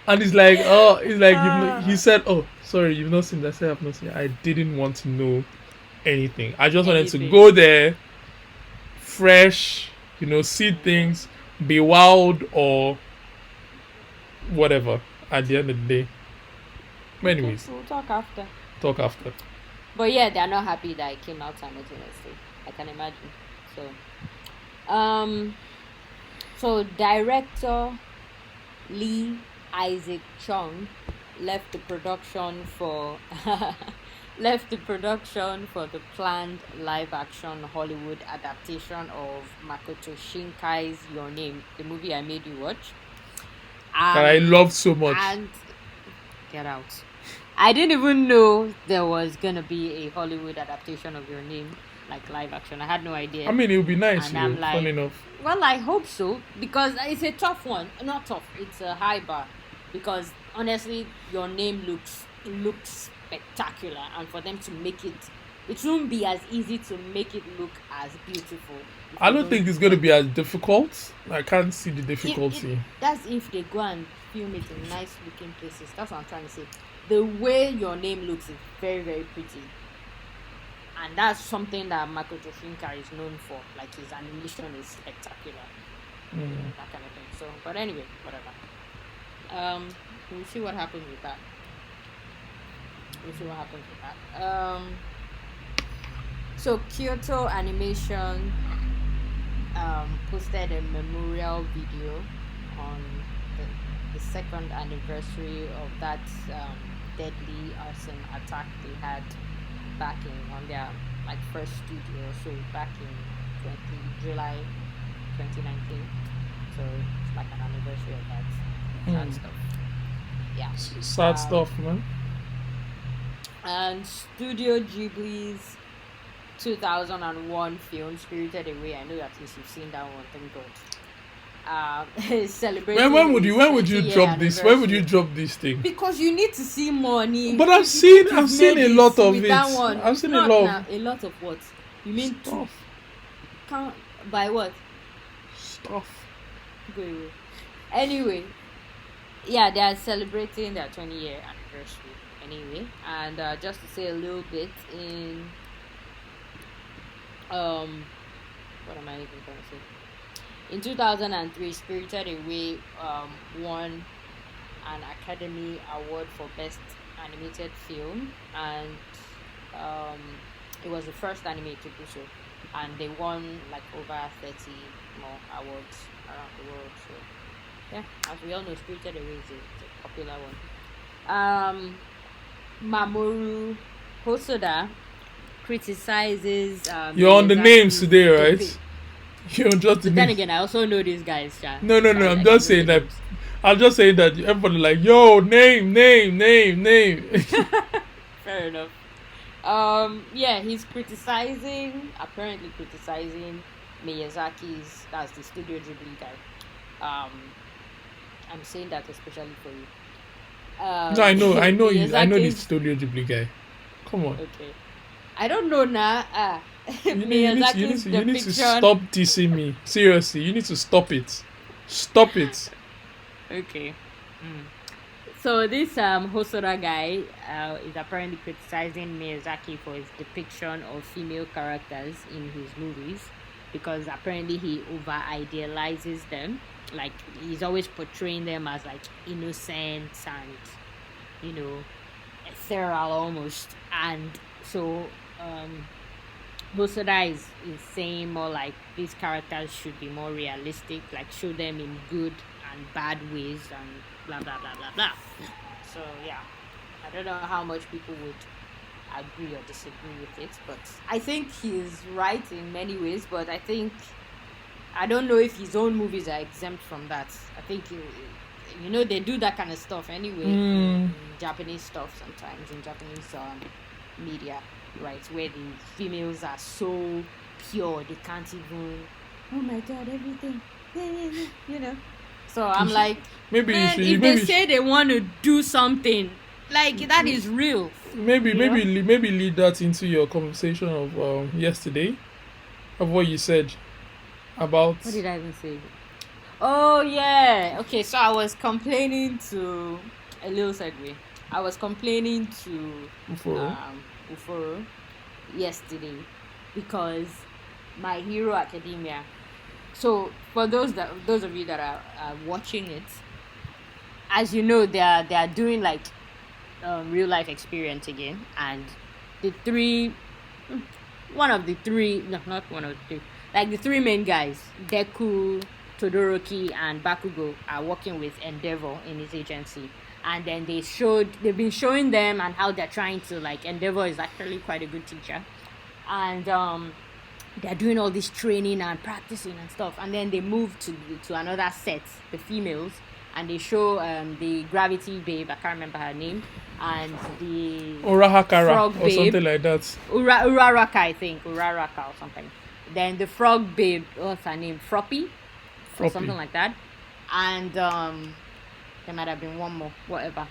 And it's like he Ah. said, oh sorry, you've not seen that. I said I've not seen it. I didn't want to know anything. I just wanted to Anything. go there fresh, see Okay. things, be wild or whatever at the end of the day. But Okay, anyways, we'll talk after. talk after. But yeah, they're not happy that it came out simultaneously. I can imagine. Um, so director Lee Isaac Chung left the production for left the production for the planned live-action Hollywood adaptation of Makoto Shinkai's Your Name, the movie I made you watch. That I loved so much. And get out. I didn't even know there was gonna be a Hollywood adaptation of Your Name, like live action. I had no idea. I mean, it would be nice, And I'm fun like, enough. well, I hope so because it's a tough one. Not tough. It's a high bar because honestly, Your Name looks spectacular, and for them to make it won't be as easy to make it look as beautiful. If I they don't don't think it's do going to them. be as difficult. I can't see the If, difficulty. that's if they go and film it in nice looking places. That's what I'm trying to say. The way Your Name looks is very, very pretty. And that's something that Makoto Shinkai is known for. Like his animation is spectacular. Mm. That kind of thing. So but anyway, whatever. We'll see what happens with that. So Kyoto Animation posted a memorial video on the second anniversary of that deadly arson attack they had back in on their like first studio, so back in July 2019. So it's like an anniversary of that sad Mm. stuff. Yeah. Sad stuff, man. And Studio Ghibli's 2001 film Spirited Away. I know at least you've seen that one. Thank God. Is celebrating. When would its you 20-year drop this? When would you anniversary. drop this thing? Because you need to see money. But If you think I've you've seen made a lot of with it. that one, I've seen a not lot now. of A lot of what? You mean two? stuff. Count by what? stuff. Go away. Anyway, yeah, they are celebrating their 20-year anniversary. Anyway, and just to say a little bit in what am I even trying to say? In 2003, Spirited Away won an Academy Award for Best Animated Film, and um, it was the first anime to do so. And they won like over 30 more awards around the world. So, yeah, as we all know, Spirited Away is a popular one. Mamoru Hosoda criticizes You're on the names Miyazaki's today, right? You're just the But then names. again, I also know these guys. No, no, no. I I'm can just know saying the that. names. I'm just saying that everybody like, yo, name. Fair enough. Yeah, he's apparently criticizing Miyazaki's, that's the Studio Ghibli guy. I'm saying that especially for you. No, I know you. I know the Miyazaki's, Studio Ghibli guy. Come on. okay. I don't know now. You Miyazaki's need to depiction. stop dissing me. Seriously, you need to stop it. Stop it. Okay. So this Hosoda guy is apparently criticizing Miyazaki for his depiction of female characters in his movies because apparently he over idealizes them. Like he's always portraying them as like innocent and ethereal almost. And so Hosoda is saying more like these characters should be more realistic, like show them in good and bad ways and blah blah blah blah blah. So yeah, I don't know how much people would agree or disagree with it, but I think he's right in many ways. But I don't know if his own movies are exempt from that. I think they do that kind of stuff anyway in Japanese stuff sometimes in Japanese media, right? Where the females are so pure they can't even. Oh my God, everything, So I'm like, maybe man, if they say they want to do something, like that is real. maybe lead that into your conversation of yesterday, of what you said about. What did I even say? Oh yeah. Okay, so I was complaining to a little segue. I was complaining to Uforo yesterday because My Hero Academia. So for those of you that are watching it, as you know, they are doing like real life experience again, and one of the three, no, not one of the three, like the three main guys, Deku, Todoroki, and Bakugo, are working with Endeavor in his agency. And then they've been showing them and how they're trying to, like, Endeavor is actually quite a good teacher, and they're doing all this training and practicing and stuff. And then they move to another set, the females, and they show the Gravity Babe, I can't remember her name, and the Urahakara Frog or Babe, something like that. Uraraka, I think, Uraraka or something. Then the Frog Babe, what's her name, Froppy, or something like that. And there might have been one more, whatever.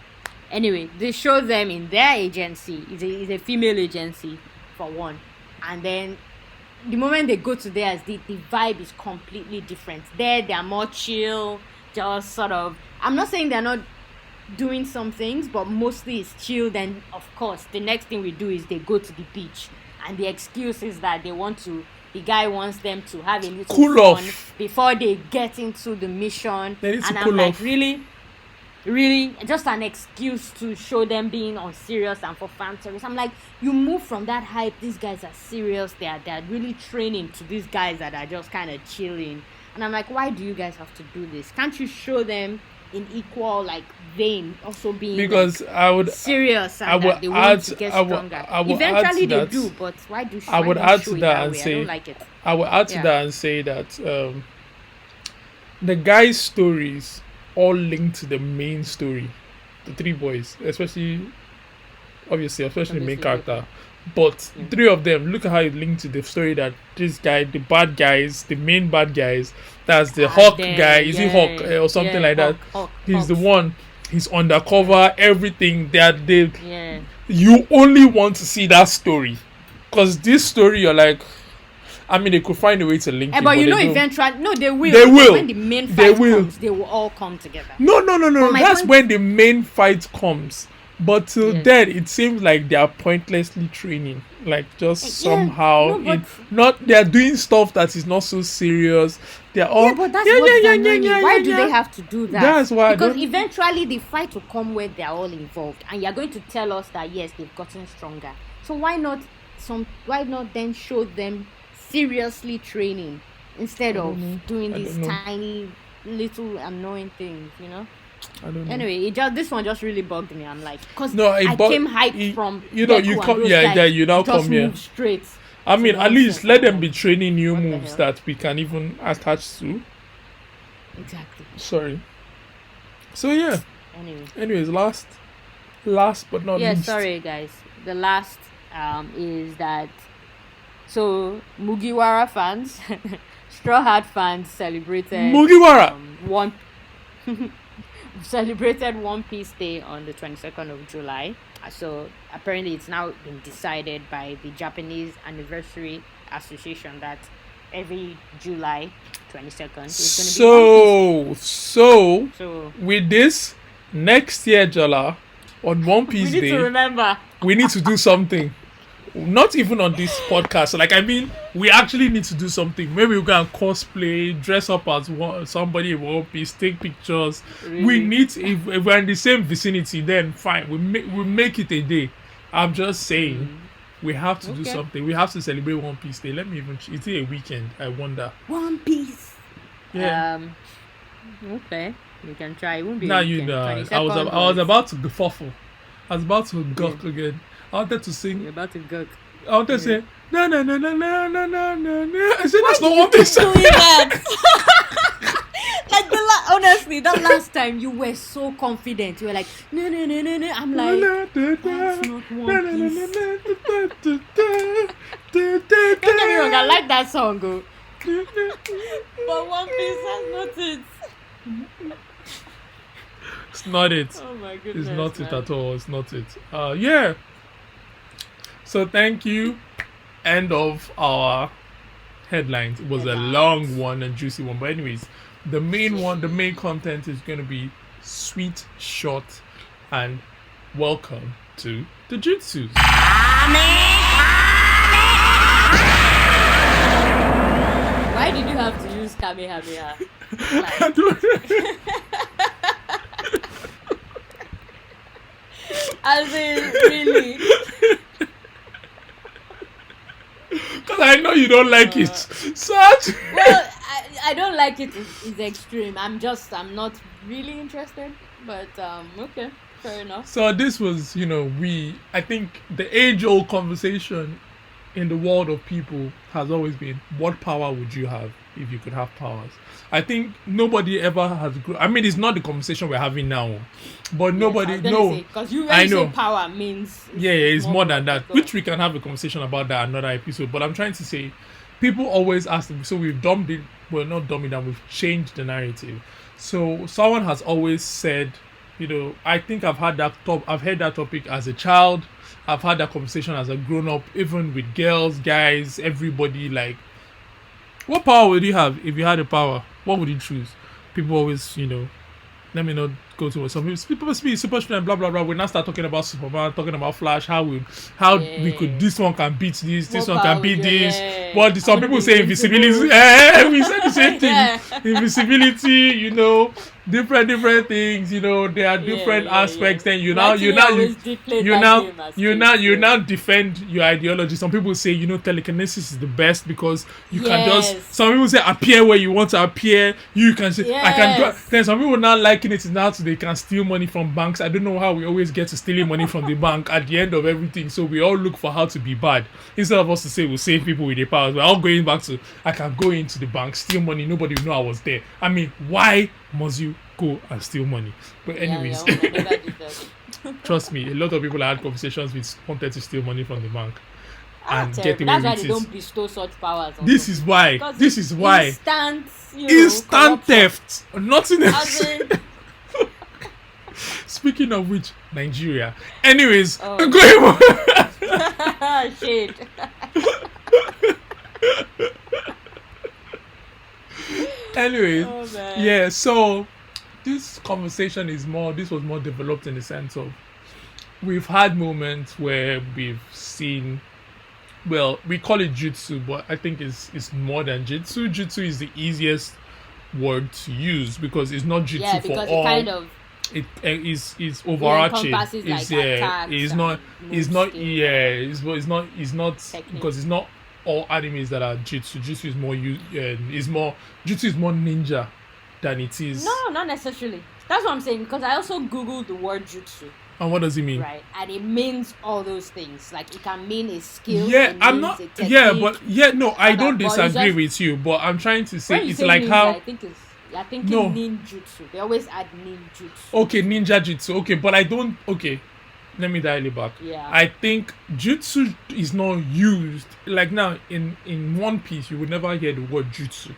Anyway, they show them in their agency. It's a female agency for one, and then the moment they go to theirs, the vibe is completely different. There, they are more chill, just sort of. I'm not saying they're not doing some things, but mostly it's chill. Then, of course, the next thing we do is they go to the beach, and the excuse is that the guy wants them to have a little cool fun off before they get into the mission. They need to And cool I'm like, off. really, just an excuse to show them being on serious and for fan service. I'm like, you move from that hype. These guys are serious. They're really training to these guys that are just kind of chilling. And I'm like, why do you guys have to do this? Can't you show them in equal like vein also being Because like, I would serious and I would that they want to add- get I would- stronger? I would Eventually add to they that. do, but why do I would why add not to show it that that and way? say- I don't like it. I will add to Yeah. that and say that the guys' stories all link to the main story, the three boys, especially the main Obviously, character. But Yeah. three of them, look at how it linked to the story that this guy, the bad guys, the main bad guys, that's the Hawk Then, guy, is he Hawk or something like that? He's the one. He's undercover. Everything that they Yeah. you only want to see that story, because this story you're like, I mean, they could find a way to link it, but you know, they don't. eventually, no, they will. They will. When the main They fight will. comes, they will all come together. No. But my That's point- when the main fight comes. But till Yes. then, it seems like they are pointlessly training. Like just somehow, no, but- they are doing stuff that is not so serious. They are all Yeah, but that's what's annoying me. Why do they have to do that? That's why I Because don't- eventually the fight will come where they are all involved, and you're going to tell us that yes, they've gotten stronger. So why not then show them seriously training instead of doing I these don't know. tiny little annoying things, you know? I don't know. Anyway, this one just really bugged me. I'm like, because No, I came hyped it- from you know, Deku you and come- those yeah, guys yeah, you now just come here. move straight. I mean, to at least nonsense. let them I'm be like, training new what the moves hell? that we can even attach to. Exactly. Sorry. So yeah. Anyway. Anyways, last but not Yeah, least. sorry guys. The last is that Mugiwara fans, Straw Hat fans celebrated Mugiwara. one celebrated One Piece Day on the 22nd of July. So apparently it's now been decided by the Japanese Anniversary Association that every July 22nd is going to be One Piece. So So with this next year, Jala, on One we Piece need Day, to remember. we need to do something. Not even on this podcast. Like, I mean, we actually need to do something. Maybe we can cosplay, dress up as somebody in One Piece, take pictures. We Really? need, if we're in the same vicinity, then fine. We make it a day. I'm just saying, we have to do Okay. something. We have to celebrate One Piece Day. Let me even. Is it a weekend? I wonder. One Piece. Yeah. Okay. You can try. It won't be. Now a you weekend. know. I 22nd was about to guffle. I was about to gawk again. I wanted to sing. You're about to go. I wanted to say na na na na na na na na na. I said that's not One Piece. Doing that. Like honestly, that last time you were so confident. You were like, no. I'm like, that's not One Piece. Don't get me wrong, I like that song, go. But One Piece has not it. It's not it. Oh my goodness. It's not it man. at all. It's not it. Yeah. So thank you. End of our headlines. It was a long one and juicy one. But anyways, the main content is going to be sweet, short, and welcome to the Jutsus. Why did you have to use Kamehameha? I don't- As in, really? Because I know you don't like it. Such. Well, I don't like it. It's extreme. I'm not really interested. But okay, fair enough. So this was, I think the age-old conversation in the world of people has always been, what power would you have if you could have powers? I think nobody ever has. I mean, it's not the conversation we're having now, but nobody. Because you I when you know. say power means. Yeah, it's more than that. practical. Which we can have a conversation about that another episode. But I'm trying to say, people always ask them. So we've dumbed it. Well, not dumbed it down. We've changed the narrative. So someone has always said, I think I've heard that topic as a child. I've had that conversation as a grown up, even with girls, guys, everybody. Like, what power would you have if you had a power? What would you choose? People always, let me not go to some people speak super strength, blah blah blah. We now start talking about Superman, talking about Flash, how we could, this one can beat this What one power can beat would you- this. yeah. But I some wanna people be say invincible. invisibility. We said the same thing. Yeah. Invisibility, different things. There are different yeah. aspects. Then you Actually, now always did play you that now game as you kids, now you so- now defend your ideology. Some people say telekinesis is the best because you can Yes. just. Some people say appear where you want to appear. You can say I can go. Yes. Then some people now liking it is now so they can steal money from banks. I don't know how we always get to stealing money from the bank at the end of everything. So we all look for how to be bad instead of us to say we'll save people with their powers. We're all going back to I can go into the bank, steal money. Nobody will know I was there. I mean, why must you go and steal money? But anyways. Yeah, I never did that. Trust me, a lot of people I had conversations with wanted to steal money from the bank and get Terrible. away That's why with they it. don't bestow such powers. on This them. is why. Because This it's is why. Instant, Instant corruption. theft. Nothing else. As in, Speaking of which, Nigeria. Anyways, Oh. going on. shade. Anyways, Oh man. yeah. So this conversation is more. This was more developed in the sense of we've had moments where we've seen. Well, we call it jutsu, but I think it's more than jutsu. Jutsu is the easiest word to use because it's not Yeah, jutsu for because it all. kind of Is it overarching. encompasses It's like attacks it's and not it's move not skill, yeah it's not technique. because it's not all animes that are jutsu. Jutsu is more jutsu is more ninja than it is. No, not necessarily. That's what I'm saying because I also googled the word jutsu, And what does it mean? right? And it means all those things. Like it can mean a skill. Yeah, it I'm means not. a technique, Yeah, but yeah, no, I all don't that, but it's disagree just- with you. But I'm trying to say when you it's say like ninja, how I think it's I think No. ninjutsu. They always add ninjutsu. okay ninja jutsu. Okay, but I don't. Okay, let me dial it back. Yeah. I think jutsu is not used like now in One Piece. You would never hear the word jutsu.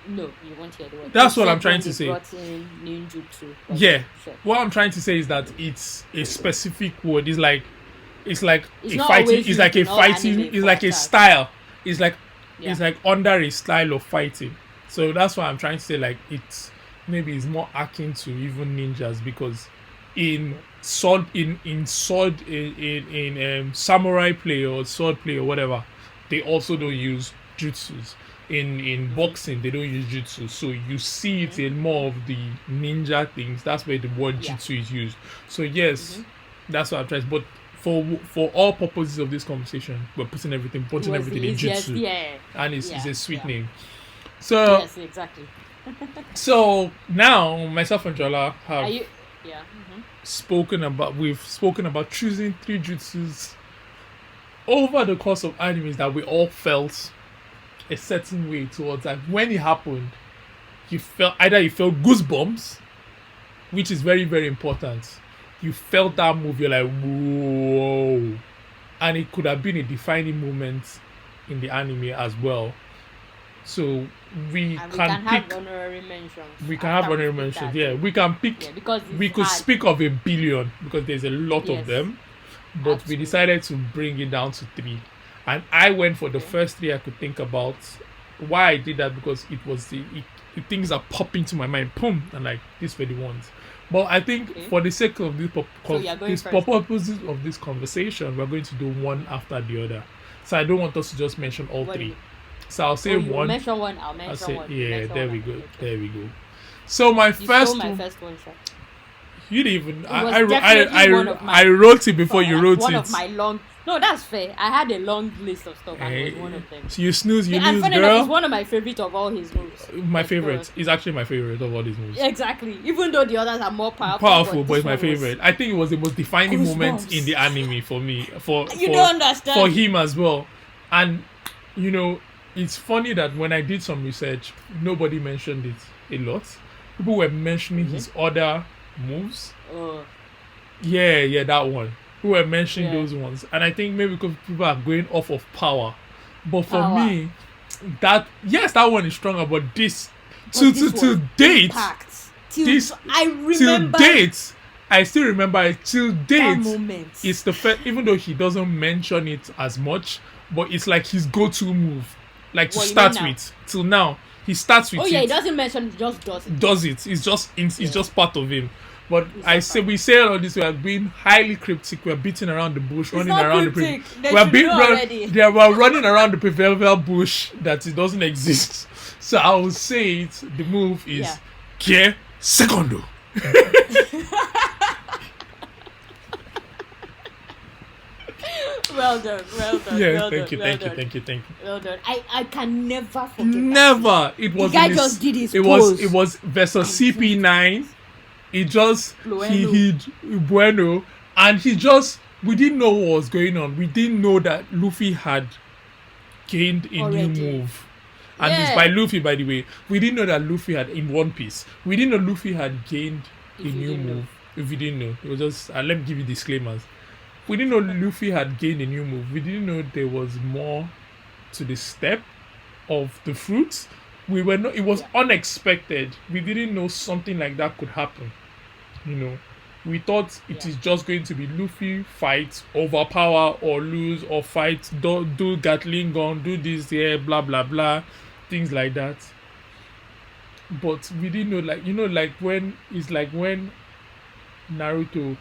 No, you won't hear the word. That's what I'm Except trying when to they say. brought in ninjutsu. But Yeah. sure. What I'm trying to say is that it's a specific word. It's like It's a not fighting. always It's like a used in all fighting. anime It's for like a attacks. style. It's like Yeah. it's like under a style of fighting. So that's why I'm trying to say like it's maybe it's more akin to even ninjas because in sword in samurai play or sword play or whatever, they also don't use jutsus. In boxing they don't use jutsu, so you see it in more of the ninja things. That's where the word Yeah. jutsu is used. So yes, that's what I'm trying. But for all purposes of this conversation, we're putting It everything was the in easiest. jutsu, Yeah. and it's Yeah, a sweet yeah. name. So Yes, exactly. so now myself and Jola Are have you? Yeah. we've spoken about choosing three jutsus over the course of animes that we all felt a certain way towards. Like when it happened, you felt goosebumps, which is very very important. You felt that move, you're like whoa, and it could have been a defining moment in the anime as well. So we And we can can have pick. honorary mentions. We can have after we honorary pick mentions. that. Yeah, we can pick. Yeah, because We it's could hard. speak of a billion because there's a lot of Yes. them, but we Absolutely. decided to bring it down to three. And I went for the Okay. first three I could think about. Why I did that because it was the things that pop into my mind, boom, and like these were the ones. But I think Okay. for the sake of this So you're going first. purposes of this conversation, we're going to do one after the other. So I don't want us to just mention all What do three. you- So I'll say Oh, you one. mention one. I'll I'll mention say one. You yeah. mention There one, we I'll go. mention There we go. So my You first stole my one, first one shot. you didn't even. was I definitely one of my- I wrote it before you wrote one it. of my long. No, that's fair. I had a long list of stuff, and it was one of them. So you snooze, you and lose, funny enough, girl. it's one of my favorite of all his moves. My Like, favorite. It's actually my favorite of all these movies. Exactly. Even though the others are more powerful. Powerful, but this it's my one was- favorite. I think it was the most defining moment Goosebumps. in the anime for me. You don't understand. For him as well. And you know, it's funny that when I did some research, nobody mentioned it a lot. People were mentioning his other moves. Oh, Yeah, that one. Who were mentioning Yeah. those ones, and I think maybe because people are going off of power. But for Power. me, that one is stronger. But this but to this to to was date impact. Till this I till remember date, I still remember it till that date. moment. It's the first, even though he doesn't mention it as much, but it's like his go-to move, like to What, you start mean now? with. Till now, he starts with Oh yeah, it. he doesn't mention it, just does it. Does it? It's Yeah. just part of him. But It's just we say all this. We are being highly cryptic. We are beating around the bush, running not around cryptic. the. They We are should being know already. we're running around the proverbial bush that it doesn't exist. So I will say it. The move is Yeah. que segundo. Well done, well done. Yeah, well thank done, you. Well done. I can never forget. that. Never. It was. guy in his- just did his It pose. was versus CP9. It just he bueno, and he just we didn't know what was going on. We didn't know that Luffy had gained a Already. new move. And it's Yeah. by Luffy, by the way. We didn't know that Luffy had in One Piece. We didn't know Luffy had gained If a you new didn't know. move. If we didn't know, it was just let me give you disclaimers. We didn't know Luffy had gained a new move. We didn't know there was more to the step of the fruits. We were not. It was unexpected. We didn't know something like that could happen. You know, we thought it Yeah. is just going to be Luffy fight, overpower or lose, or fight, do Gatling gun, do this here, blah blah blah, things like that. but we didn't know, like, like when it's like when Naruto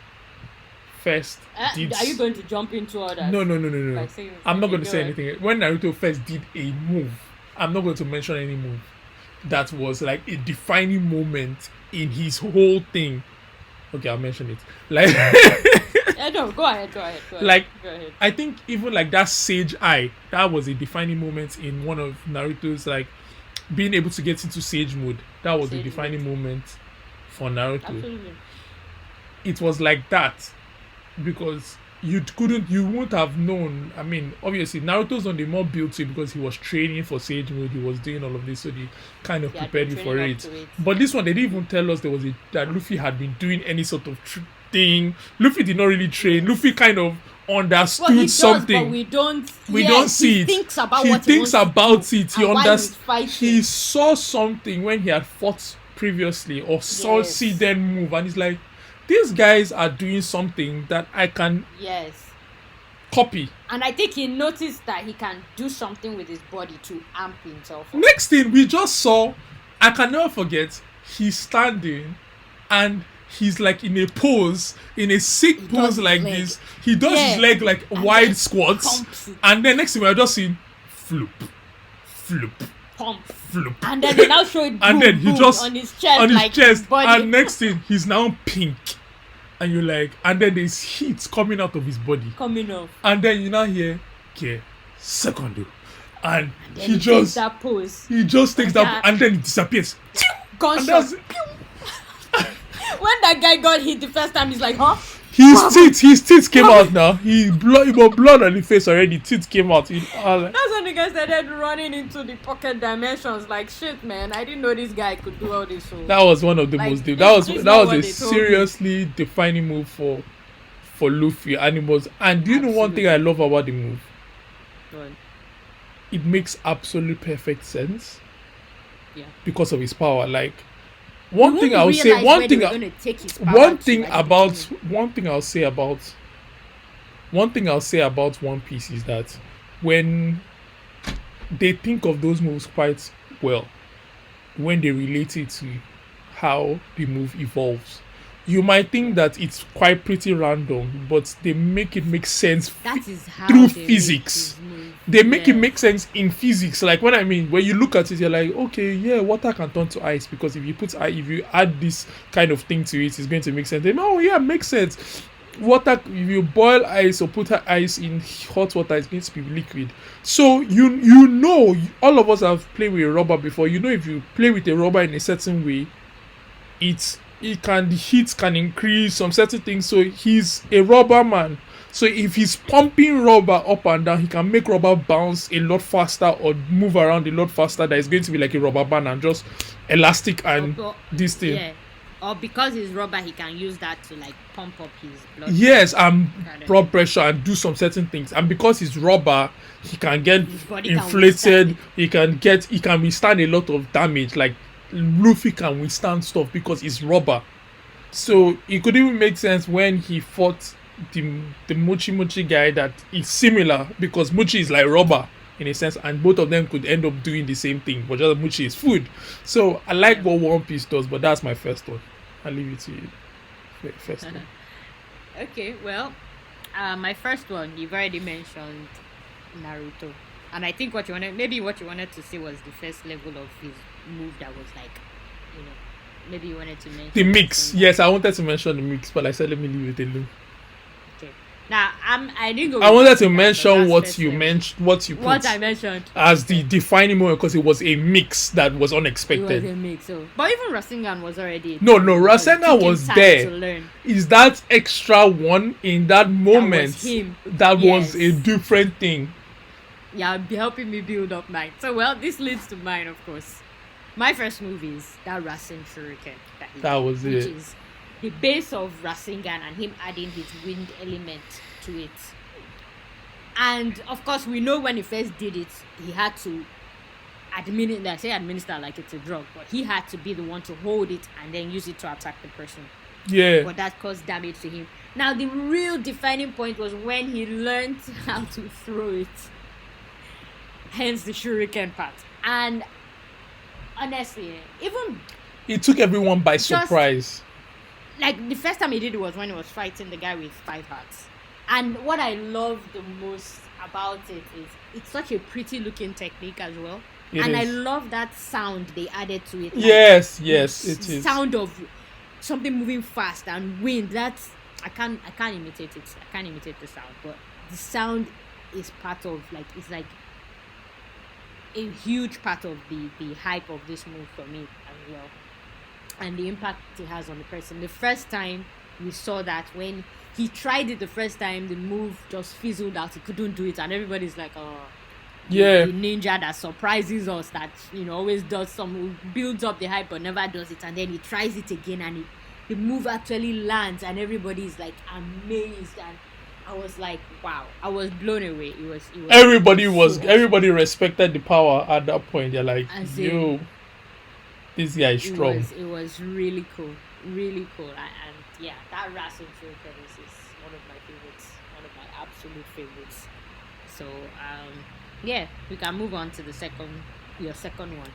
first did. Are you going to jump into all that? No, no, no, no, By no. saying, I'm not okay, going to go say ahead. anything. When Naruto first did a move, I'm not going to mention any move that was like a defining moment in his whole thing. Okay, I'll mention it. Like, Yeah, no, go ahead, go ahead, go ahead, like go ahead. I think even like that Sage Eye, that was a defining moment in one of Naruto's, like, being able to get into Sage mode. That was a Sage defining mode. moment for Naruto. Absolutely. It was like that because you wouldn't have known. I mean, obviously Naruto's on the more built to it because he was training for Sage mode, he was doing all of this, so they kind of He had been prepared you training for up it. to it. But this one, they didn't even tell us there was that Luffy had been doing any sort of thing. Luffy did not really train. Yes. Luffy kind of understood Well, he does, something. but we don't. We yeah, don't see he it. Thinks about He what thinks he wants about to do it. He and why he's understands. fighting. He saw something when he had fought previously, or saw Yes. see them move, and he's like, these guys are doing something that I can Yes. copy. And I think he noticed that he can do something with his body to amp himself up. Next thing we just saw, I can never forget, he's standing and he's like in a pose, in a sick He does pose his like leg. this. He does his Yeah. leg like And wide then squats. pumps it. And then next thing we're just seeing floop, floop, Pump. floop. And then they now show it And boom, then he boom just on his chest, on his like chest, body. and next thing he's now pink, and you're like, and then there's heat coming out of his body, coming off. and then you now hear, okay, secondo, and Then he takes just that pose. he just takes that, Yeah. and then he disappears. And Gunshot. that's When that guy got hit the first time, he's like, huh? his teeth came out now. He got blood on the face already. Teeth came out. That's when the guy started running into the pocket dimensions. Like, shit, man. I didn't know this guy could do all this. So. That was one of the Like, most. this- That was this is that not was what a they told me. seriously defining move for Luffy. And it was. And do you know one thing I love about the move? But, It makes absolute perfect sense yeah. because of his power. Like, one You thing won't I would say, realize one where thing, they were gonna take his power one to thing at the about, beginning. one thing I'll say about, one thing I'll say about One Piece is that when they think of those moves quite well, when they relate it to how the move evolves, you might think that it's quite pretty random, but they make it make sense That is how through they make physics. his move. They make it Yeah. make sense in physics. Like, when you look at it, you're like, okay, yeah, water can turn to ice because if you add this kind of thing to it, it's going to make sense. Then, oh yeah, makes sense. Water, if you boil ice or put ice in hot water, it's going to be liquid. So all of us have played with a rubber before. You know, if you play with a rubber in a certain way, the heat can increase some certain things. So he's a rubber man. So if he's pumping rubber up and down, he can make rubber bounce a lot faster or move around a lot faster. That is going to be like a rubber band and just elastic and Or- this thing. Yeah. Or because he's rubber, he can use that to like pump up his blood. Yes, and Kind of blood pressure and do some certain things. And because he's rubber, he can get His body can inflated. withstand He can withstand a lot of damage. Like Luffy can withstand stuff because he's rubber. So it could even make sense when he fought the Mochi Mochi guy that it's similar because Mochi is like rubber in a sense, and both of them could end up doing the same thing, but just Mochi is food. So I like what One Piece does, but that's my first one. I'll leave it to you. First one. Okay, well, my first one you've already mentioned Naruto, and I think what you wanted to see was the first level of his move that was like, maybe you wanted to mention The mix. something. Yes, I wanted to mention the mix, but I said let me leave it alone. Okay. Now I didn't go. I with wanted that, to but mention that's what first you level. mentioned, what you put What I mentioned as the defining moment because it was a mix that was it was unexpected. a mix. So, but even Rasengan was already No, because it Rasengan took him was time there. to learn. Is that extra one in that moment him. that was a Yes. different thing? Yeah, be helping me build up mine. So, well, this leads to mine, of course. My first move is that Rasen Shuriken. That was which it. is the base of Rasengan and him adding his wind element to it. And, of course, we know when he first did it, he had to administer like it's a drug, but he had to be the one to hold it and then use it to attack the person. Yeah. But that caused damage to him. Now, the real defining point was when he learned how to throw it. Hence the shuriken part. And honestly, even It took everyone by just surprise. like the first time he did it was when he was fighting the guy with 5 hearts. And what I love the most about it is it's such a pretty looking technique as well. It And I is. love that sound they added to it, like Yes, the yes, it is. sound of something moving fast and wind. That's I can't imitate it. I can't imitate the sound, but the sound is part of like it's like a huge part of the hype of this move for me as well, and the impact it has on the person. The first time we saw that when he tried it the first time, the move just fizzled out. He couldn't do it, and everybody's like, "Oh, Yeah. the ninja that surprises us, that always does some builds up the hype but never does it, and then he tries it again, and the move actually lands, and everybody's like amazed." And I was like, wow, I was blown away. It was so awesome. Everybody respected the power at that point. They're like, As yo, in, this guy is strong. it was really cool, really cool. And yeah, that Ras intro credits is one of my favorites, one of my absolute favorites. So yeah, we can move on to your second one.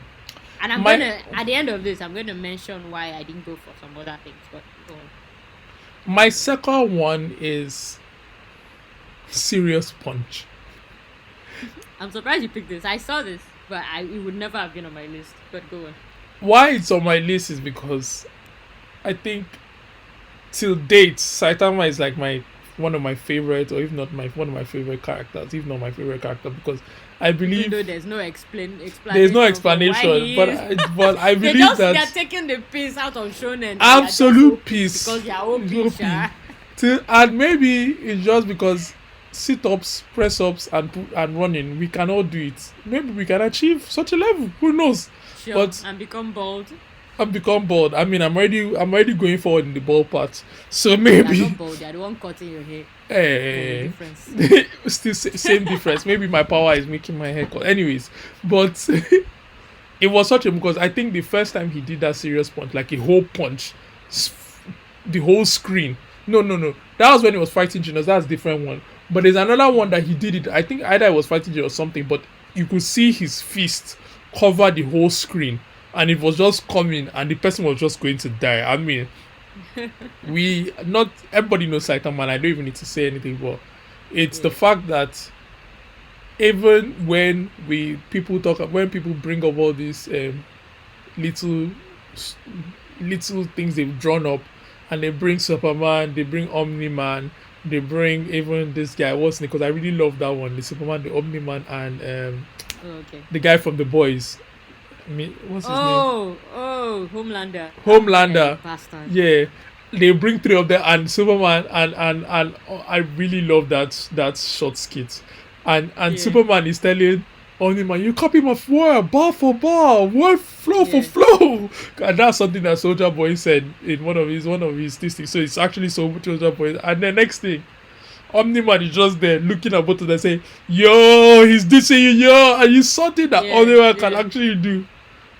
And I'm My gonna at the end of this, I'm gonna mention why I didn't go for some other things. But go on. my second one is Serious Punch. I'm surprised you picked this. I saw this, but it would never have been on my list. But go on. Why it's on my list is because I think till date Saitama is like my one of my favorite, or if not my one of my favorite characters, if not my favorite character, because I Even though believe there's no there's no explanation for why explanation, he but is. I believe They're that taking the piece out of shonen. They are just absolute OP peace, because they are OP, OP. And maybe it's just because sit-ups, press-ups, and running, we can all do it. Maybe we can achieve such a level. Who knows? Sure, But and become bald. I've become bored. I mean, I'm already going forward in the ball part. So They are maybe, not bald. They are the one cutting your hair. There's a eh, difference. still same difference. Maybe my power is making my hair cut. Anyways, but it was such a because I think the first time he did that serious punch, like a whole punch, s- the whole screen. No, no, no. That was when he was fighting Genos. That's a different one. But there's another one that he did it. I think either he was fighting Genos or something, but you could see his fist cover the whole screen. And it was just coming, and the person was just going to die. I mean, we not everybody knows Saitama, and I don't even need to say anything, but it's the Yeah. fact that even when people bring up all these little s- little things they've drawn up, and they bring Superman, they bring Omni Man, they bring even this guy, what's name, because I really love that one, the Superman, the Omni Man, and Oh, okay. the guy from the boys. What's his name? Homelander. Homelander. Bastard. Yeah, they bring three of them and Superman, and I really love that short skit, and Yeah. Superman is telling Omni-Man, you copy my word bar for bar, word flow for Yeah. flow, and that's something that Soldier Boy said in one of his things. So it's actually Soldier Boy, and the next thing. Omni-Man is just there looking at both of them saying, yo, he's dissing you, yo, and you something that Yeah. Omni-Man can Yeah. actually do.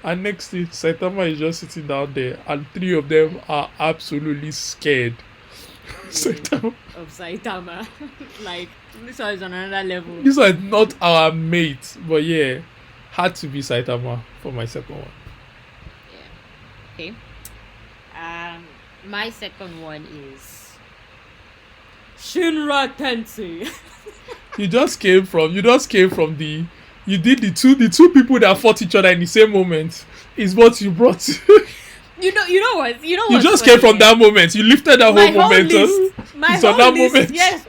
And next thing, Saitama is just sitting down there, and three of them are absolutely scared. Saitama, Of Saitama. Like, this one is on another level. these are not our mates, but yeah, had to be Saitama for my second one. Yeah. Okay. My second one is Shinra Tensei. You did the two people that fought each other in the same moment is what you brought. You know what? You know You what? just came from that moment. You lifted that My whole whole momentum. list. My It's on whole that list. moment. Yes.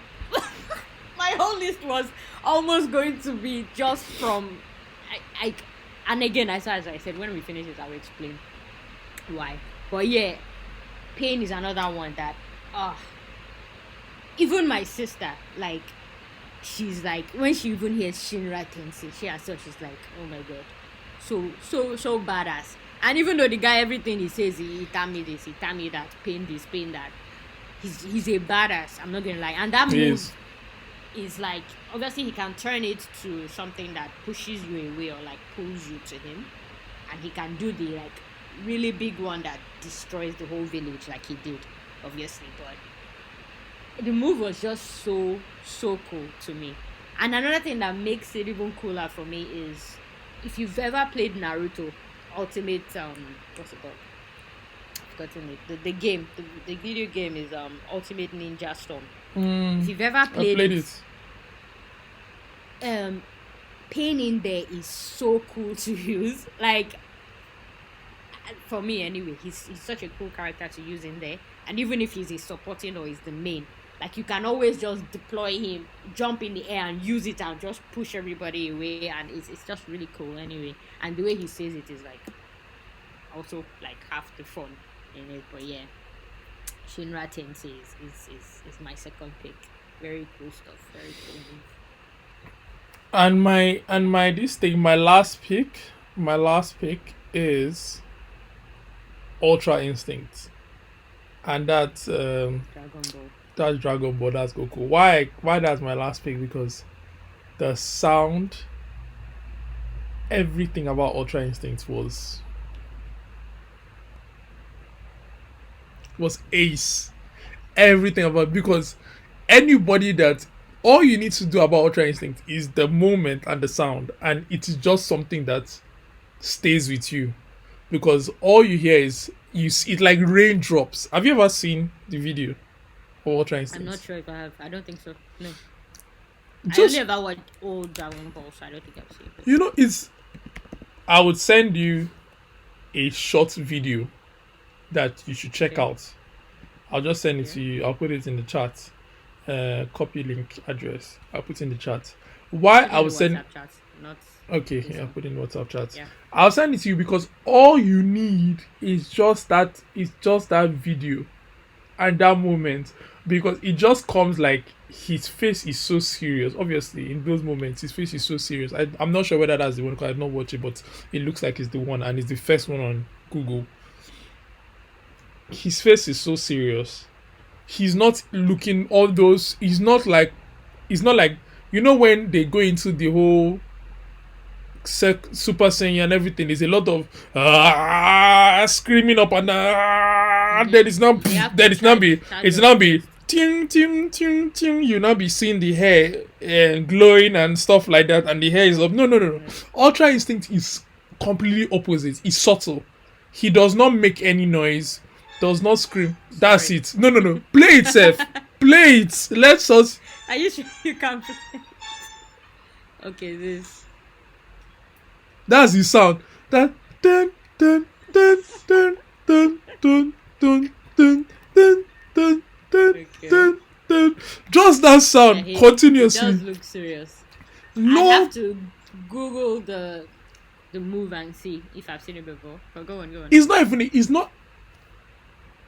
My whole list was almost going to be just from and again, as I said, when we finish this, I'll explain why. But yeah, Pain is another one that even my sister, like, she's like, when she even hears Shinra Tensei, she herself is like, oh my god, so badass. And even though the guy, everything he says, he tell me this, he tell me that, pain this, pain that, he's a badass, I'm not gonna lie. And that He move is like, obviously he can turn it to something that pushes you away or like pulls you to him, and he can do the like really big one that destroys the whole village like he did, obviously. But the move was just so cool to me. And another thing that makes it even cooler for me is, if you've ever played Naruto Ultimate what's it called? I've forgotten it. The video game is Ultimate Ninja Storm. If Mm, you've ever I played played it, it. um, Pain in there is so cool to use. Like for me anyway, he's such a cool character to use in there. And even if he's a supporting or he's the main, like you can always just deploy him, jump in the air and use it and just push everybody away, and it's just really cool anyway. And the way he says it is like also like half the fun in it. But yeah, Shinra Tensei is my second pick. Very cool stuff. Very cool move. And my this thing, my last pick is Ultra Instinct, and Dragon Ball. that's Dragon Ball. That's Goku. Why that's my last pick? Because the sound, everything about Ultra Instinct was ace. Everything about, because anybody that, all you need to do about Ultra Instinct is the moment and the sound, and it is just something that stays with you, because all you hear is it like raindrops. Have you ever seen the video of Ultra I'm not Instinct? sure if I have. I don't think so. No. I only Just, ever watched old Dragon Ball, so I don't think I've seen it. it's, I would send you a short video that you should check Okay. out. I'll just send it Okay. to you. I'll put it in the chat. Copy link address. I'll put in the chat. Why Put I in the would send. WhatsApp chat, not Okay, this yeah, I'll one. put in WhatsApp chat. Yeah. I'll send it to you because all you need is just that. Is just that video and that moment, because it just comes like his face is so serious. Obviously, in those moments, his face is so serious. I'm not sure whether that's the one because I've not watched it, but it looks like it's the one, and it's the first one on Google. His face is so serious. He's not looking all those. He's not like. It's not like, when they go into the whole Super Saiyan and everything. There's a lot of screaming up and then it's not. You have to Then charge it's your not be face. ting ting ting ting. You now be seeing the hair glowing and stuff like that, and the hair is up. No, no, no, no. Ultra Instinct is completely opposite. It's subtle. He does not make any noise. Does not scream. That's Sorry. it. No, no, no. Play it, Seth. Play it. Let's us. Are you sure you can play? Okay, this. That's the sound. That dun dun dun dun dun dun dun dun dun dun dun Okay. dun dun. Just that Yeah, sound he does continuously. look serious. I'd No, have to Google the move and see if I've seen it before. But go on, go on. it's not even.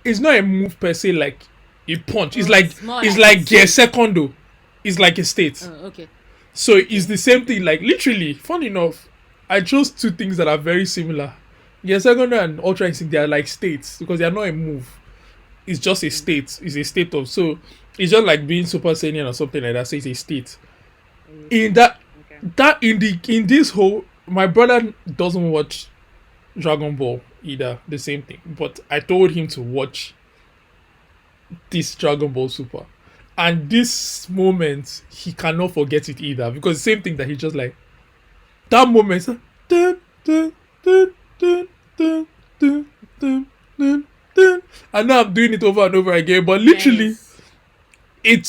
It's not a move per se like a punch. It's Oh, like it's more it's like a like gear state. secondo. It's like a state. Oh, okay. So it's Okay. the same thing. Like literally, fun enough, I chose two things that are very similar. Gear secondo and ultra instinct, they are like states because they are not a move. It's just a Mm. state. It's a state of, so it's just like being super saiyan or something like that. So it's a state. Oh, In state. that Okay. that in this whole, my brother doesn't watch Dragon Ball either. The same thing. But I told him to watch this Dragon Ball Super. And this moment, he cannot forget it either. Because the same thing that he just like, that moment, dun, dun, dun, dun, dun, dun, dun, dun, dun. And now I'm doing it over and over again. But literally, Nice. it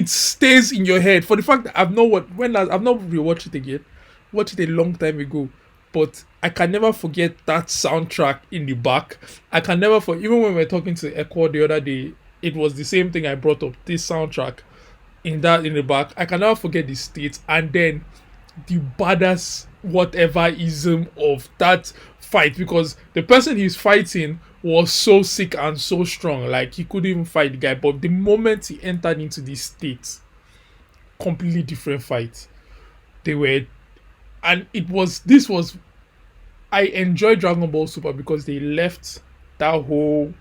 stays in your head for the fact that I've not rewatched it again. Watched it a long time ago, but I can never forget that soundtrack in the back. I can never forget, even when we were talking to Echo the other day, it was the same thing I brought up. This soundtrack in the back, I can never forget the state, and then the badass whatever ism of that fight, because the person he's fighting was so sick and so strong, like he couldn't even fight the guy. But the moment he entered into this state, completely different fight. They were, and it was this was I enjoy Dragon Ball Super because they left that whole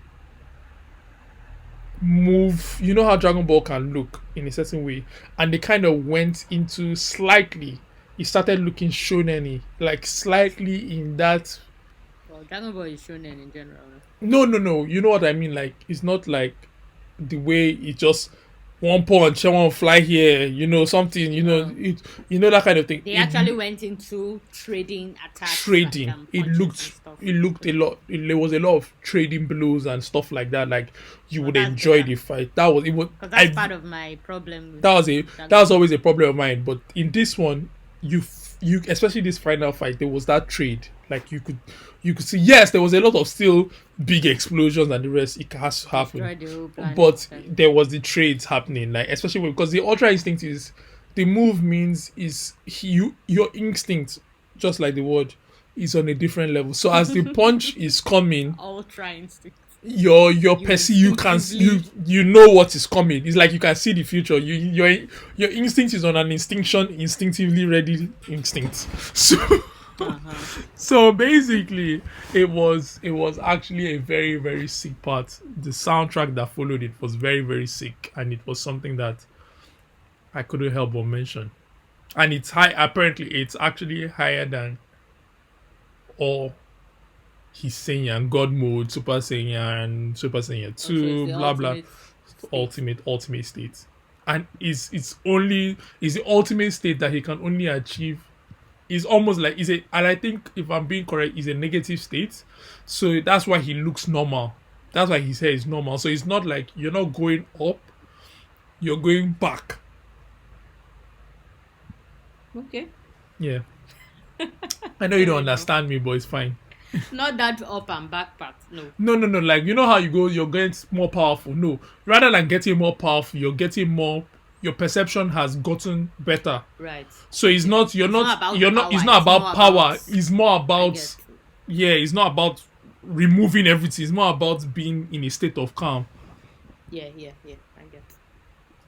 move. You know how Dragon Ball can look in a certain way, and they kind of went into slightly. It started looking shonen, like slightly in that. Well, Dragon Ball is shonen in general. No? No, no, no. You know what I mean? Like it's not like the way it just one punch, someone fly here, something, Wow. that kind of thing. They actually went into trading attacks, like Trading. It punches and looked stuff. it looked a Okay. lot. There was a lot of trading blows and stuff like that. Like you Well, would that's enjoy better the fight. That was it. Was because that's I part of my problem with that was Dragon Ball. always a problem of mine. But in this one, you especially this final fight, there was that trade. Like you could see. Yes, there was a lot of still big explosions and the rest. It has to happen, Destroy the whole planet. but there was the trades happening. Like especially because the ultra instinct is the move means is your instinct, just like the word, is on a different level. So as the punch is coming, Ultra instinct. your You percy you can instinctively. you know what is coming. It's like you can see the future. Your instinct is on an instinctively ready instinct. So Uh-huh. so basically it was actually a very very sick part. The soundtrack that followed it was very very sick, and it was something that I couldn't help but mention. And it's high. Apparently it's actually higher than all his Saiyan God mode, Super Saiyan, Super Saiyan Oh, so it's 2, the blah blah, ultimate state. ultimate state. And is the ultimate state that he can only achieve. Is almost like is a and I think if I'm being correct, is a negative state. So that's why he looks normal. That's why his hair is normal. So it's not like you're not going up, you're going back. Okay. Yeah. I know you don't Fair enough. understand me, but it's fine. Not that up and back part. No. No, no, no. Like you know how you go, you're getting more powerful. No, rather than getting more powerful, you're getting more. Your perception has gotten better. Right. So it's Yeah. not. You're It's not. not about You're not. power. It's not It's about more about. power. It's more I about. get. Yeah. It's not about removing everything. It's more about being in a state of calm. Yeah. Yeah. Yeah. I get.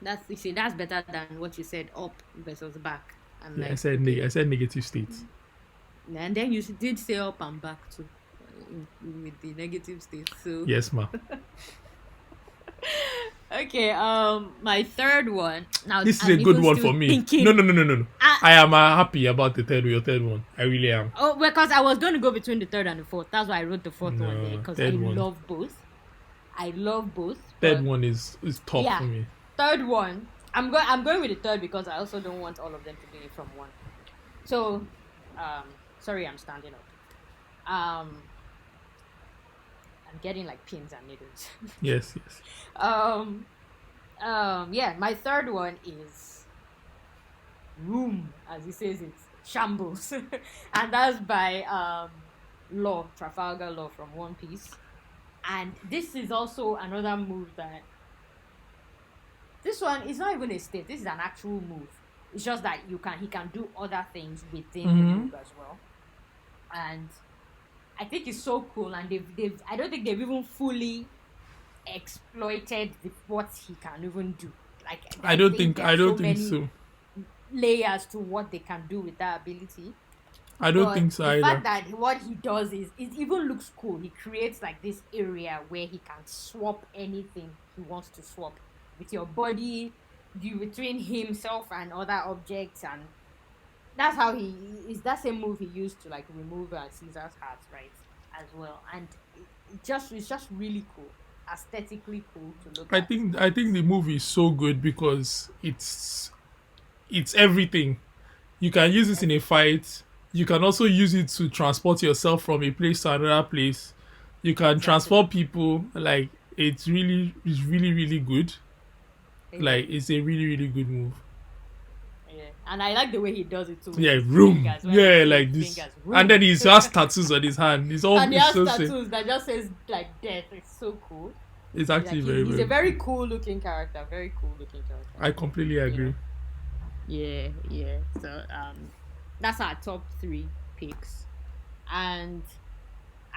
That's you see. That's better than what you said. Up versus back. I'm Yeah. I like, said. okay. I said negative states. And then you did say up and back too, with the negative state. So Yes, ma. okay, my third one. Now This is a I'm good even one still for me. No, thinking. no, no, no, no, no. Ah, I am happy about your third one. I really am. oh, because I was going to go between the third and the fourth. That's why I wrote the fourth one there No, because I third one. love both. I love both, Third but one is top yeah, for me. third one. I'm going with the third because I also don't want all of them to be from one. So, sorry, I'm standing up. Um, I'm getting like pins and needles. Yes, yes. um, yeah, my third one is Room, as he says it, Shambles, and that's by Law Trafalgar Law from One Piece. And this is also another move that this one is not even a state. This is an actual move. It's just that he can do other things within the Mm-hmm. move as well. And I think it's so cool. And they've I don't think they've even fully exploited what he can even do. Like I I don't think think there I are so don't think many so. layers to what they can do with that ability. I don't But think so the fact either. that what he does is it even looks cool. He creates like this area where he can swap anything he wants to swap with your body, you between himself and other objects, and that's how he is. That same move he used to like remove Caesar's heart, right? As well, and it's just really cool, aesthetically cool to look I at. think I And think the movie is so good because it's everything. You can use it in a everything. fight. You can also use it to transport yourself from a place to another place. You can Exactly. transport people. Like it's really really good. It Like is. it's a really really good move. Yeah. And I like the way he does it too with Yeah, his room. fingers when he Yeah, say his like this. fingers And then room. he has tattoos on his hand. It's all And he it's has so sick. tattoos that just says like death. It's so cool. It's Like actually very he's a very very cool. cool looking character. Very cool looking character. I completely You know. agree. Yeah, yeah. So that's our top three picks. And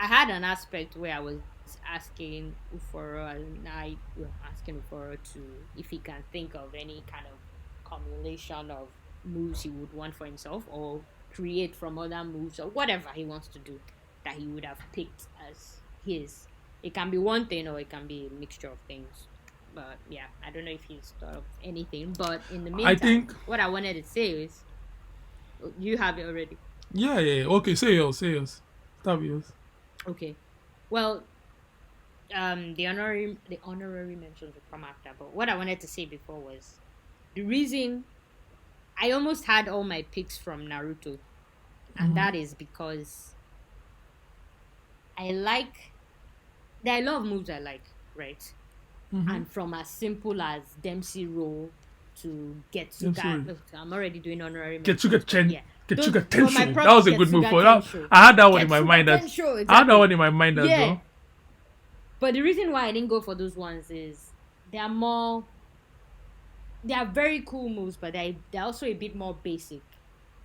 I had an aspect where I was asking Uforo and I well, asking Uforo to if he can think of any kind of combination of moves he would want for himself or create from other moves or whatever he wants to do that he would have picked as his. It can be one thing or it can be a mixture of things. But yeah, I don't know if he's thought of anything. But in the I meantime, think what I wanted to say is you have it already. yeah, yeah, yeah. Okay, say yours, say yours. Start with yours. Okay. Well, The honorary mentions will come after. But what I wanted to say before was the reason I almost had all my picks from Naruto, and Mm-hmm. that is because I like there are a lot of moves I like, right? Mm-hmm. And from as simple as Dempsey roll to I'm Getsuga. sorry. Look, I'm already doing honorary Getsuga mentions, but Chen, yeah, those Getsuga for my Tensho. That props was a good move Getsuga for that. Tensho, I had that one in my Getsuga mind. Tensho, I had that exactly. one in my mind as Yeah, well. but the reason why I didn't go for those ones is they are more they are very cool moves, but they're also a bit more basic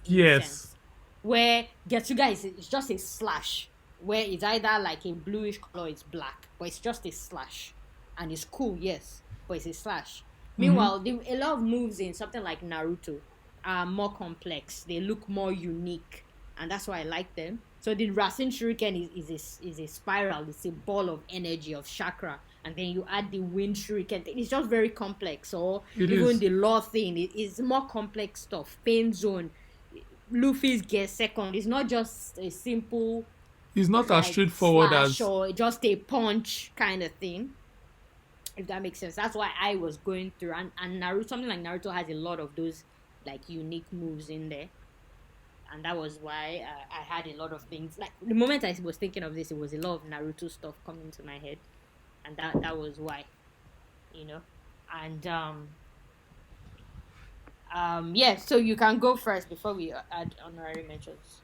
in a Yes. sense. Where Getsuga is just a slash, where it's either like a bluish color, it's black, but it's just a slash, and it's cool, yes, but it's a slash. Mm-hmm. Meanwhile, a lot of moves in something like Naruto are more complex. They look more unique, and that's why I like them. So the Rasen Shuriken is a spiral. It's a ball of energy of chakra, and then you add the Wind Shuriken. It's just very complex. Or It even is. the Law thing, it's more complex stuff. Pain Zone, Luffy's get second. It's not just a simple It's not as like straightforward slash as. or just a punch kind of thing. If that makes sense. That's why I was going through and Naruto something like Naruto has a lot of those like unique moves in there. And that was why I had a lot of things. Like the moment I was thinking of this, it was a lot of Naruto stuff coming to my head, and that was why, you know. And yeah. So you can go first before we add honorary mentions.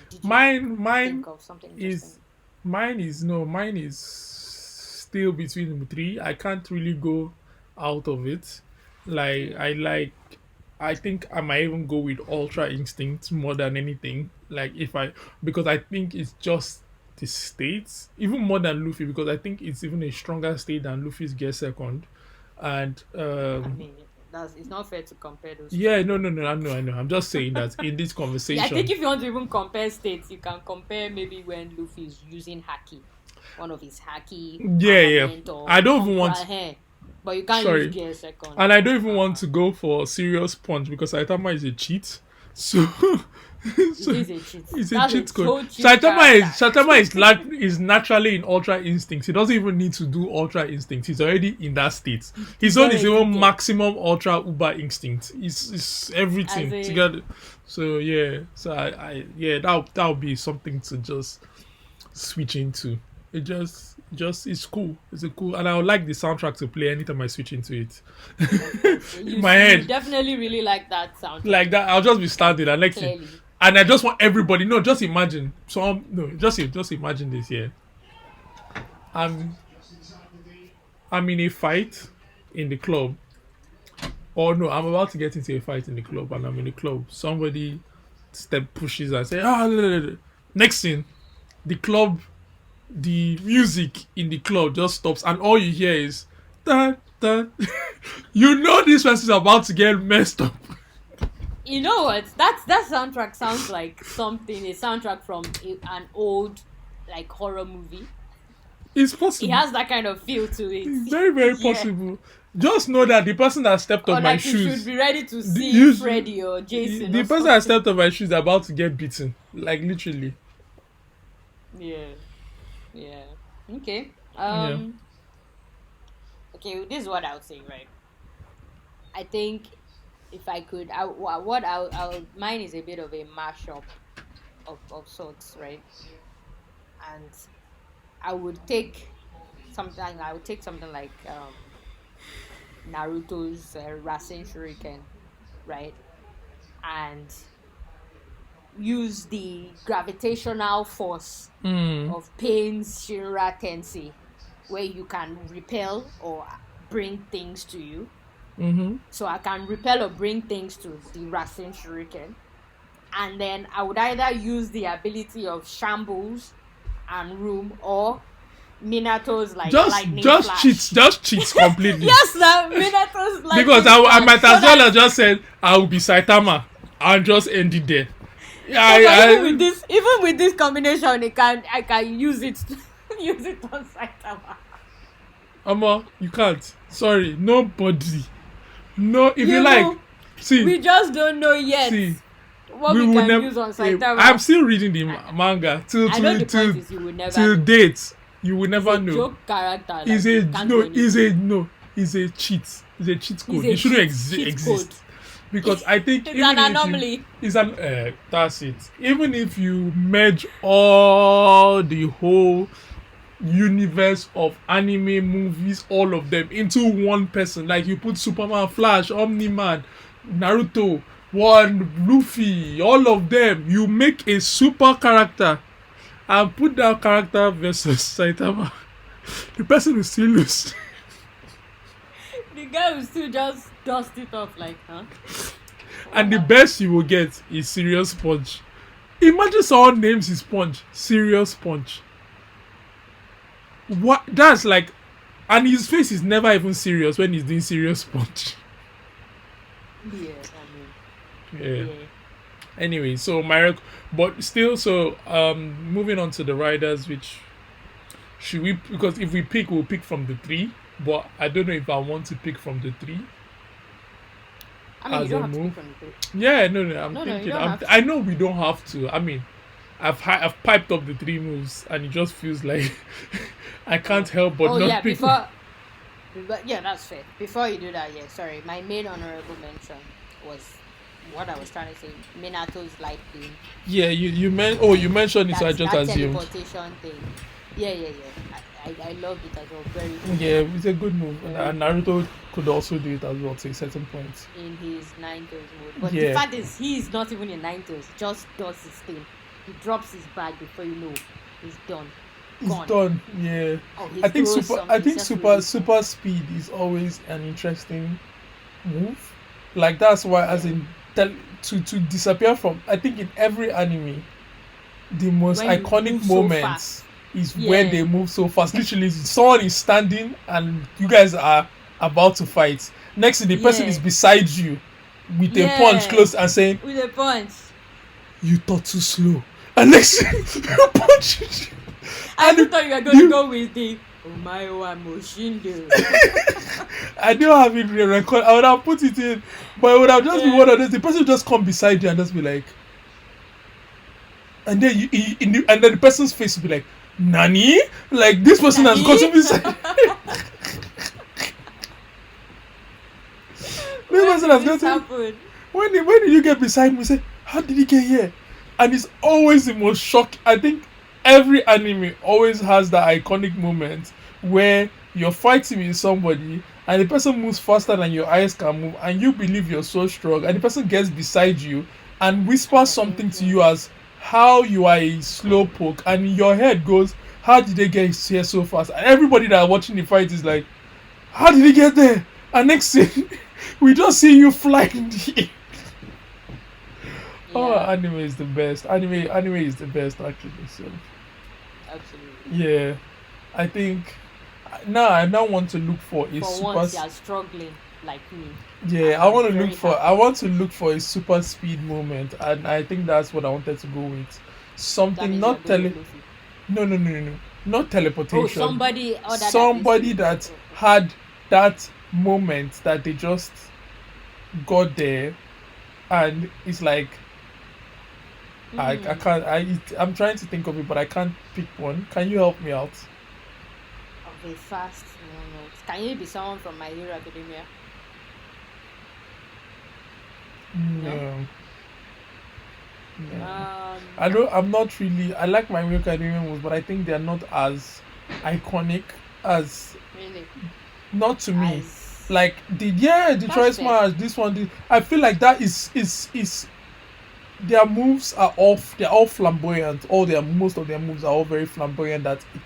Did you Mine think of something is interesting? mine is no mine is still between the three. I can't really go out of it. Like Mm. I think I might even go with Ultra Instinct more than anything. Like if I because I think it's just the states even more than Luffy because I think it's even a stronger state than Luffy's Gear Second, and I mean, that's it's not fair to compare those two. yeah, no, I know. I'm just saying that in this Yeah, I think conversation. if you want to even compare states, you can compare maybe when Luffy is using haki, one of his haki Yeah, yeah. armament I or don't even conqueror want. hair, but you can't use Sorry, gear second. and I don't even want Uh-uh. to go for serious punch because Saitama is a cheat. So, It so is a cheat. it's a That's a cheat code. so cheat character. Is naturally in Ultra Instinct. He doesn't even need to do Ultra Instinct. He's already in that state. His He's own is already even there maximum Ultra Uber Instinct. It's as everything a together. So yeah, so I yeah that would be something to just switch into. It just it's cool. It's a cool, and I would like the soundtrack to play anytime I switch into it. of course In you my you head, definitely really like that soundtrack like that, I'll just be standing and next thing, clearly. and I just want everybody. No, just imagine. So no, just imagine this. Yeah, I'm I'm in a fight in the club, or no, I'm about to get into a fight in the club, and I'm in the club. Somebody step pushes and say ah. Next thing, the club the music in the club just stops and all you hear is dun, dun. You know this person's about to get messed up. You know what? That soundtrack sounds like something a soundtrack from an old like horror movie. It's It possible. has that kind of feel to it. It's very, very Yeah. possible. Just know that the person that stepped Or on my like you should shoes, be ready to the, see you, Freddy or Jason the or person that something. stepped on my shoes is about to get beaten. Like literally. Yeah. Yeah. Okay. Yeah. Okay, this is what I would say, right? I think if I could mine is a bit of a mashup of sorts, right? And I would take something like Naruto's Rasen Shuriken, right? And use the gravitational force Mm. of Pain's Shinra Tensei, where you can repel or bring things to you. Mm-hmm. So I can repel or bring things to the Rasen Shuriken. And then I would either use the ability of Shambles and Room or Minato's like lightning flash. Just cheat completely. Yes, now Minato's Because lightning I flash. might So as well that have just said I will be Saitama and just end it there. Yeah, so that even with this combination, I can use it use it on Saitama. you can't. Sorry, nobody. No, if you You like, know, see, we just don't know yet see, what we we will can never. use on I'm Saitama. still reading the manga till I know the point till is you will never till know. date. You will He's never a know. joke character. Is Like a he can't do no, is a anything. no, is a cheat. Is a cheat He's code. a It shouldn't cheat code. exist. Because I think It's an even if you anomaly. is an that's it. Even if you merge all the whole universe of anime movies, all of them into one person, like you put Superman, Flash, Omni Man, Naruto, one Luffy, all of them, you make a super character and put that character versus Saitama. The person will still lose. The guy will still just dust it off like, huh? What And the happened? best you will get is Serious Punch. Imagine someone names his punch Serious Punch. What? That's like, and his face is never even serious when he's doing Serious Punch. Yeah, Yeah. yeah. Anyway, so but still, so moving on to the riders, which should we? Because if we pick, we'll pick from the three. But I don't know if I want to pick from the three I mean, you as a don't have to pick move. from the three. Yeah, no, I'm No, you thinking. don't have to. I know we don't have to. I mean, I've piped up the three moves, and it just feels like I can't help but Oh not yeah, pick. but yeah, that's fair. Before you do that, yeah, sorry, my main honorable mention was what I was trying to say. Minato's light thing. Yeah, you mentioned it, so I just That assumed. teleportation thing. Yeah. I loved it as well. Very Yeah, good. it's a good move, Very and Naruto could also do it as well to a certain point. in his nine tails mode. But the Yeah, fact is, he is not even in nine tails. Just does his thing. He drops his bag before you know he's done. it's Gone. done. Yeah, Oh, he I think throws super. some. I He think just releases some. super speed is always an interesting move. Like that's why, as Yeah. in to disappear from. I think in every anime, the most When you iconic move so moments fast. is when Yeah. they move so fast. Literally, someone is standing and you guys are about to fight. Next thing, the person is Yeah. beside you with a punch Yeah. close and saying, With a punch. "You thought too slow." And next thing, you punch it. I And even thought you were going to you, go with the Omaewa Moshindo. I don't have it record. I would have put it in, but it would have just been Yeah. one of those. The person would just come beside you and just be like, and then and then the person's face would be like, "Nani?" Like this person has gotten beside. This When person did has this gotten. happen? When did you get beside me? Say, how did he get here? And it's always the most shock. I think every anime always has that iconic moment where you're fighting with somebody and the person moves faster than your eyes can move, and you believe you're so strong, and the person gets beside you and whispers something to you as how you are a slow poke, and in your head goes, how did they get here so fast? And everybody that are watching the fight is like, how did he get there? And next thing, we just see you flying in the air. Oh, Yeah, anime is the best. Anime is the best actually. So absolutely. yeah, I think now I now want to look for a For super. once, you're struggling like me. Yeah, I'm very I happy. want to look for a super speed moment, and I think that's what I wanted to go with. That Something means you're not going with Luffy. no, not Oh, teleportation. somebody other than this Somebody dude. that Oh, okay. had that moment that they just got there, and it's like I Hmm. can't I'm trying to think of it, but I can't pick one. Can you help me out? Okay, fast. No. Can you be someone from My Hero Academia? No. No, no. I Um. don't. I'm not really. I like my Hero Academia moves, but I think they're not as iconic as Really. not to me. As Like the that's choice fair. match. This one, I feel like that is their moves are off. They're all flamboyant. All their most of their moves are all very flamboyant. That it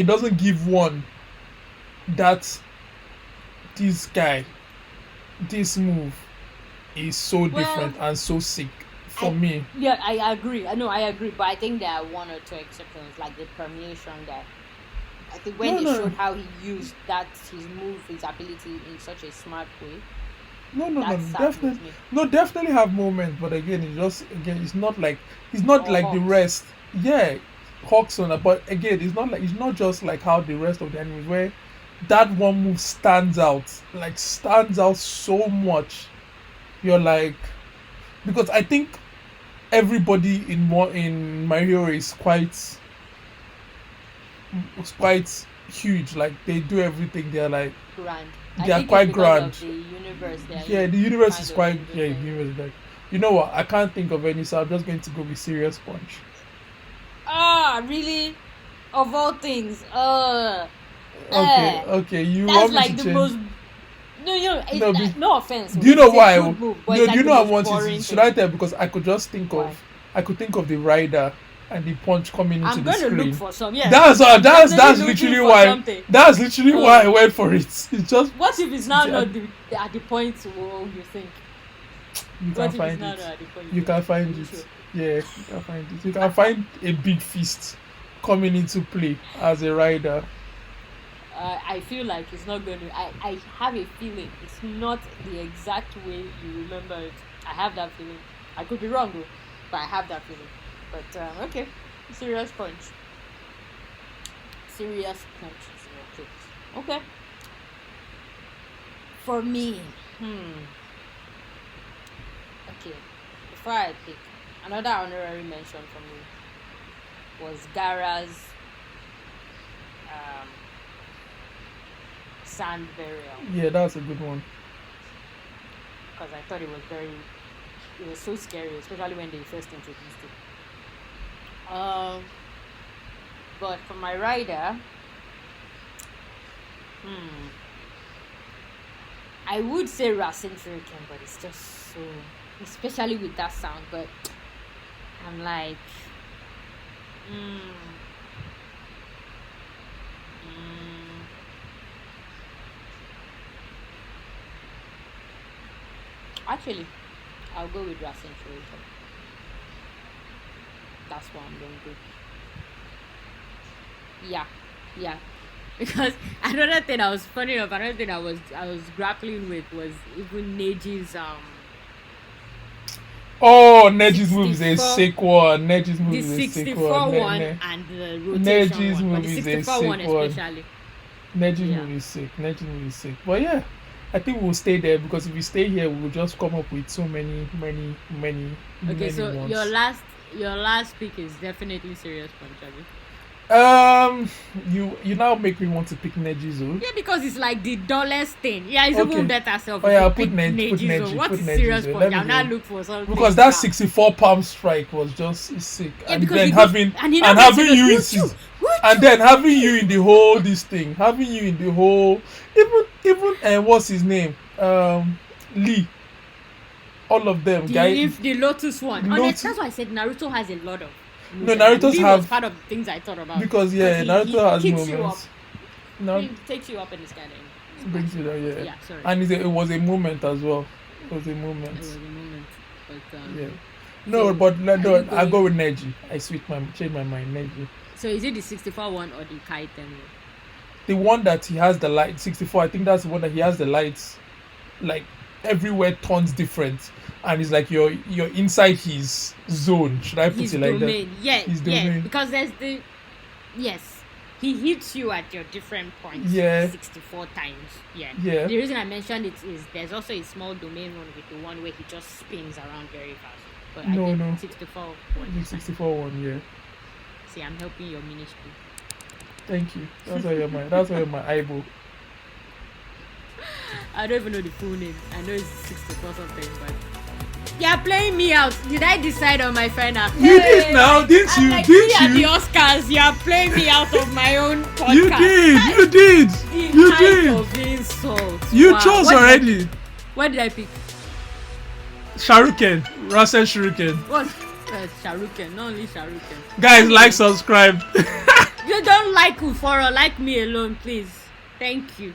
doesn't give one that this guy, this move is so Well, different and so sick for I me. yeah, I agree. I know I agree, but I think there are one or two exceptions, like the permeation guy. I think when No, they no, showed how he used that his move, his ability in such a smart way, no, that sat with definitely, me. no, definitely have moments, but again, it's not Or like the Hawks. rest. Yeah, Hawks on, but again, it's not just like how the rest of the animes where that one move stands out so much. You're like because I think everybody in My Hero is quite it's quite huge. Like they do everything. They're like Grand. I they are think it's quite because grand. of the universe they're Yeah, in. the universe Kind is of quite yeah. The interesting. universe is like you know what? I can't think of any, so I'm just going to go with Serious Punch. Ah, really? Of all things, Okay, eh. okay. You That's want me like to the change? most. No, No, no offense. do you know It's a why? good move, but No, it's do you like the know I most want it? boring Should I thing. tell? Because I could just think Why? of, I could think of the rider and the punch coming into I'm the going to look screen. for some. Yes, That's all. I'm definitely That's looking literally for why. something. That's literally why I Uh, went for it. It's just what if it's now yeah, not at the point you think? you What can if it's find now not it. at the point You you can think? Are find you it. sure? Yeah, you can find it. You can find a big fist coming into play as a rider. I feel like it's not going to. I have a feeling it's not the exact way you remember it. I have that feeling. I could be wrong though, but I have that feeling. But okay, serious punch. Serious punch. Okay. Okay. For me, okay. Before I pick, another honorary mention for me was Gara's um, sand burial, Yeah, that's a good one. because I thought it was so scary, especially when they first introduced it. But for my rider, hmm, I would say Racing Shuriken, but it's just so, especially with that sound. But I'm like, mm, mm, actually, I'll go with Racing Shuriken. That's what I'm going to do. Yeah, yeah. Because another thing I was funny enough, another thing I was grappling with was even Neji's Oh, Neji's move is a 64 sick one. Neji's the move is a sick one. 64 one and the rotation Neji's one, but move the is a 64 one sick one. especially. Neji's Yeah. movie is sick. Neji's movie is sick. But yeah, I think we'll stay there because if we stay here, we'll just come up with so Okay, many so ones. your last pick is definitely Serious Punch, Abi. You now make me want to pick Neji's. Yeah, because it's like the dullest thing. Yeah, it's even Okay. better self Oh if you yeah, pick put Neji's own. Neji, What put is Serious Neji's. Punch? Let me I'll now hear. look for something. Because that Yeah. 64 palm strike was just sick, Yeah, and because then he goes having and he now and makes a having noise. you in Woochoo! and Woochoo! then having you in the whole this thing, having you in the whole even and what's his name Lee, all of them guy The Lotus one. Honest, Lotus. that's why I said Naruto has a lot of No, moves like that. Naruto's Lee was have part of the things I thought about because because yeah, he Naruto has kicks you up, moments. No, he takes you up in the sky and brings smash you you. down, yeah, Yeah, sorry, and it was a moment as well. It was a it was moment. a moment, but Yeah. No, so but are you I go going? with Neji. I change my mind. Neji. So is it the 64 one or the Kaiten one? The one that he has the light 64, I think that's the one that he has the lights like everywhere turns different, and it's like you're inside his zone, should I put His it like that? domain, yeah, His yeah, domain. because there's the yes, he hits you at your different points Yeah, 64 times. Yeah. yeah. The reason I mentioned it is there's also a small domain one with the one where he just spins around very fast. But I No, think no, 64 one the is fine. 64 one, yeah. See, I'm helping your ministry. Thank you. That's why you're my eyeball. I don't even know the full name. I know it's 64 something, but you're playing me out. Did I decide on my final? You did now, didn't I'm you? like Didn't me at the you? Oscars. You're playing me out of my own podcast. You did. You did. The You height did. of insult. You Wow. chose What already. What did I pick? Sharuken, Rasen Shuriken. What? Sharuken, not only Sharuken. Guys, like, subscribe. You don't like Uforo, like me alone, please. Thank you.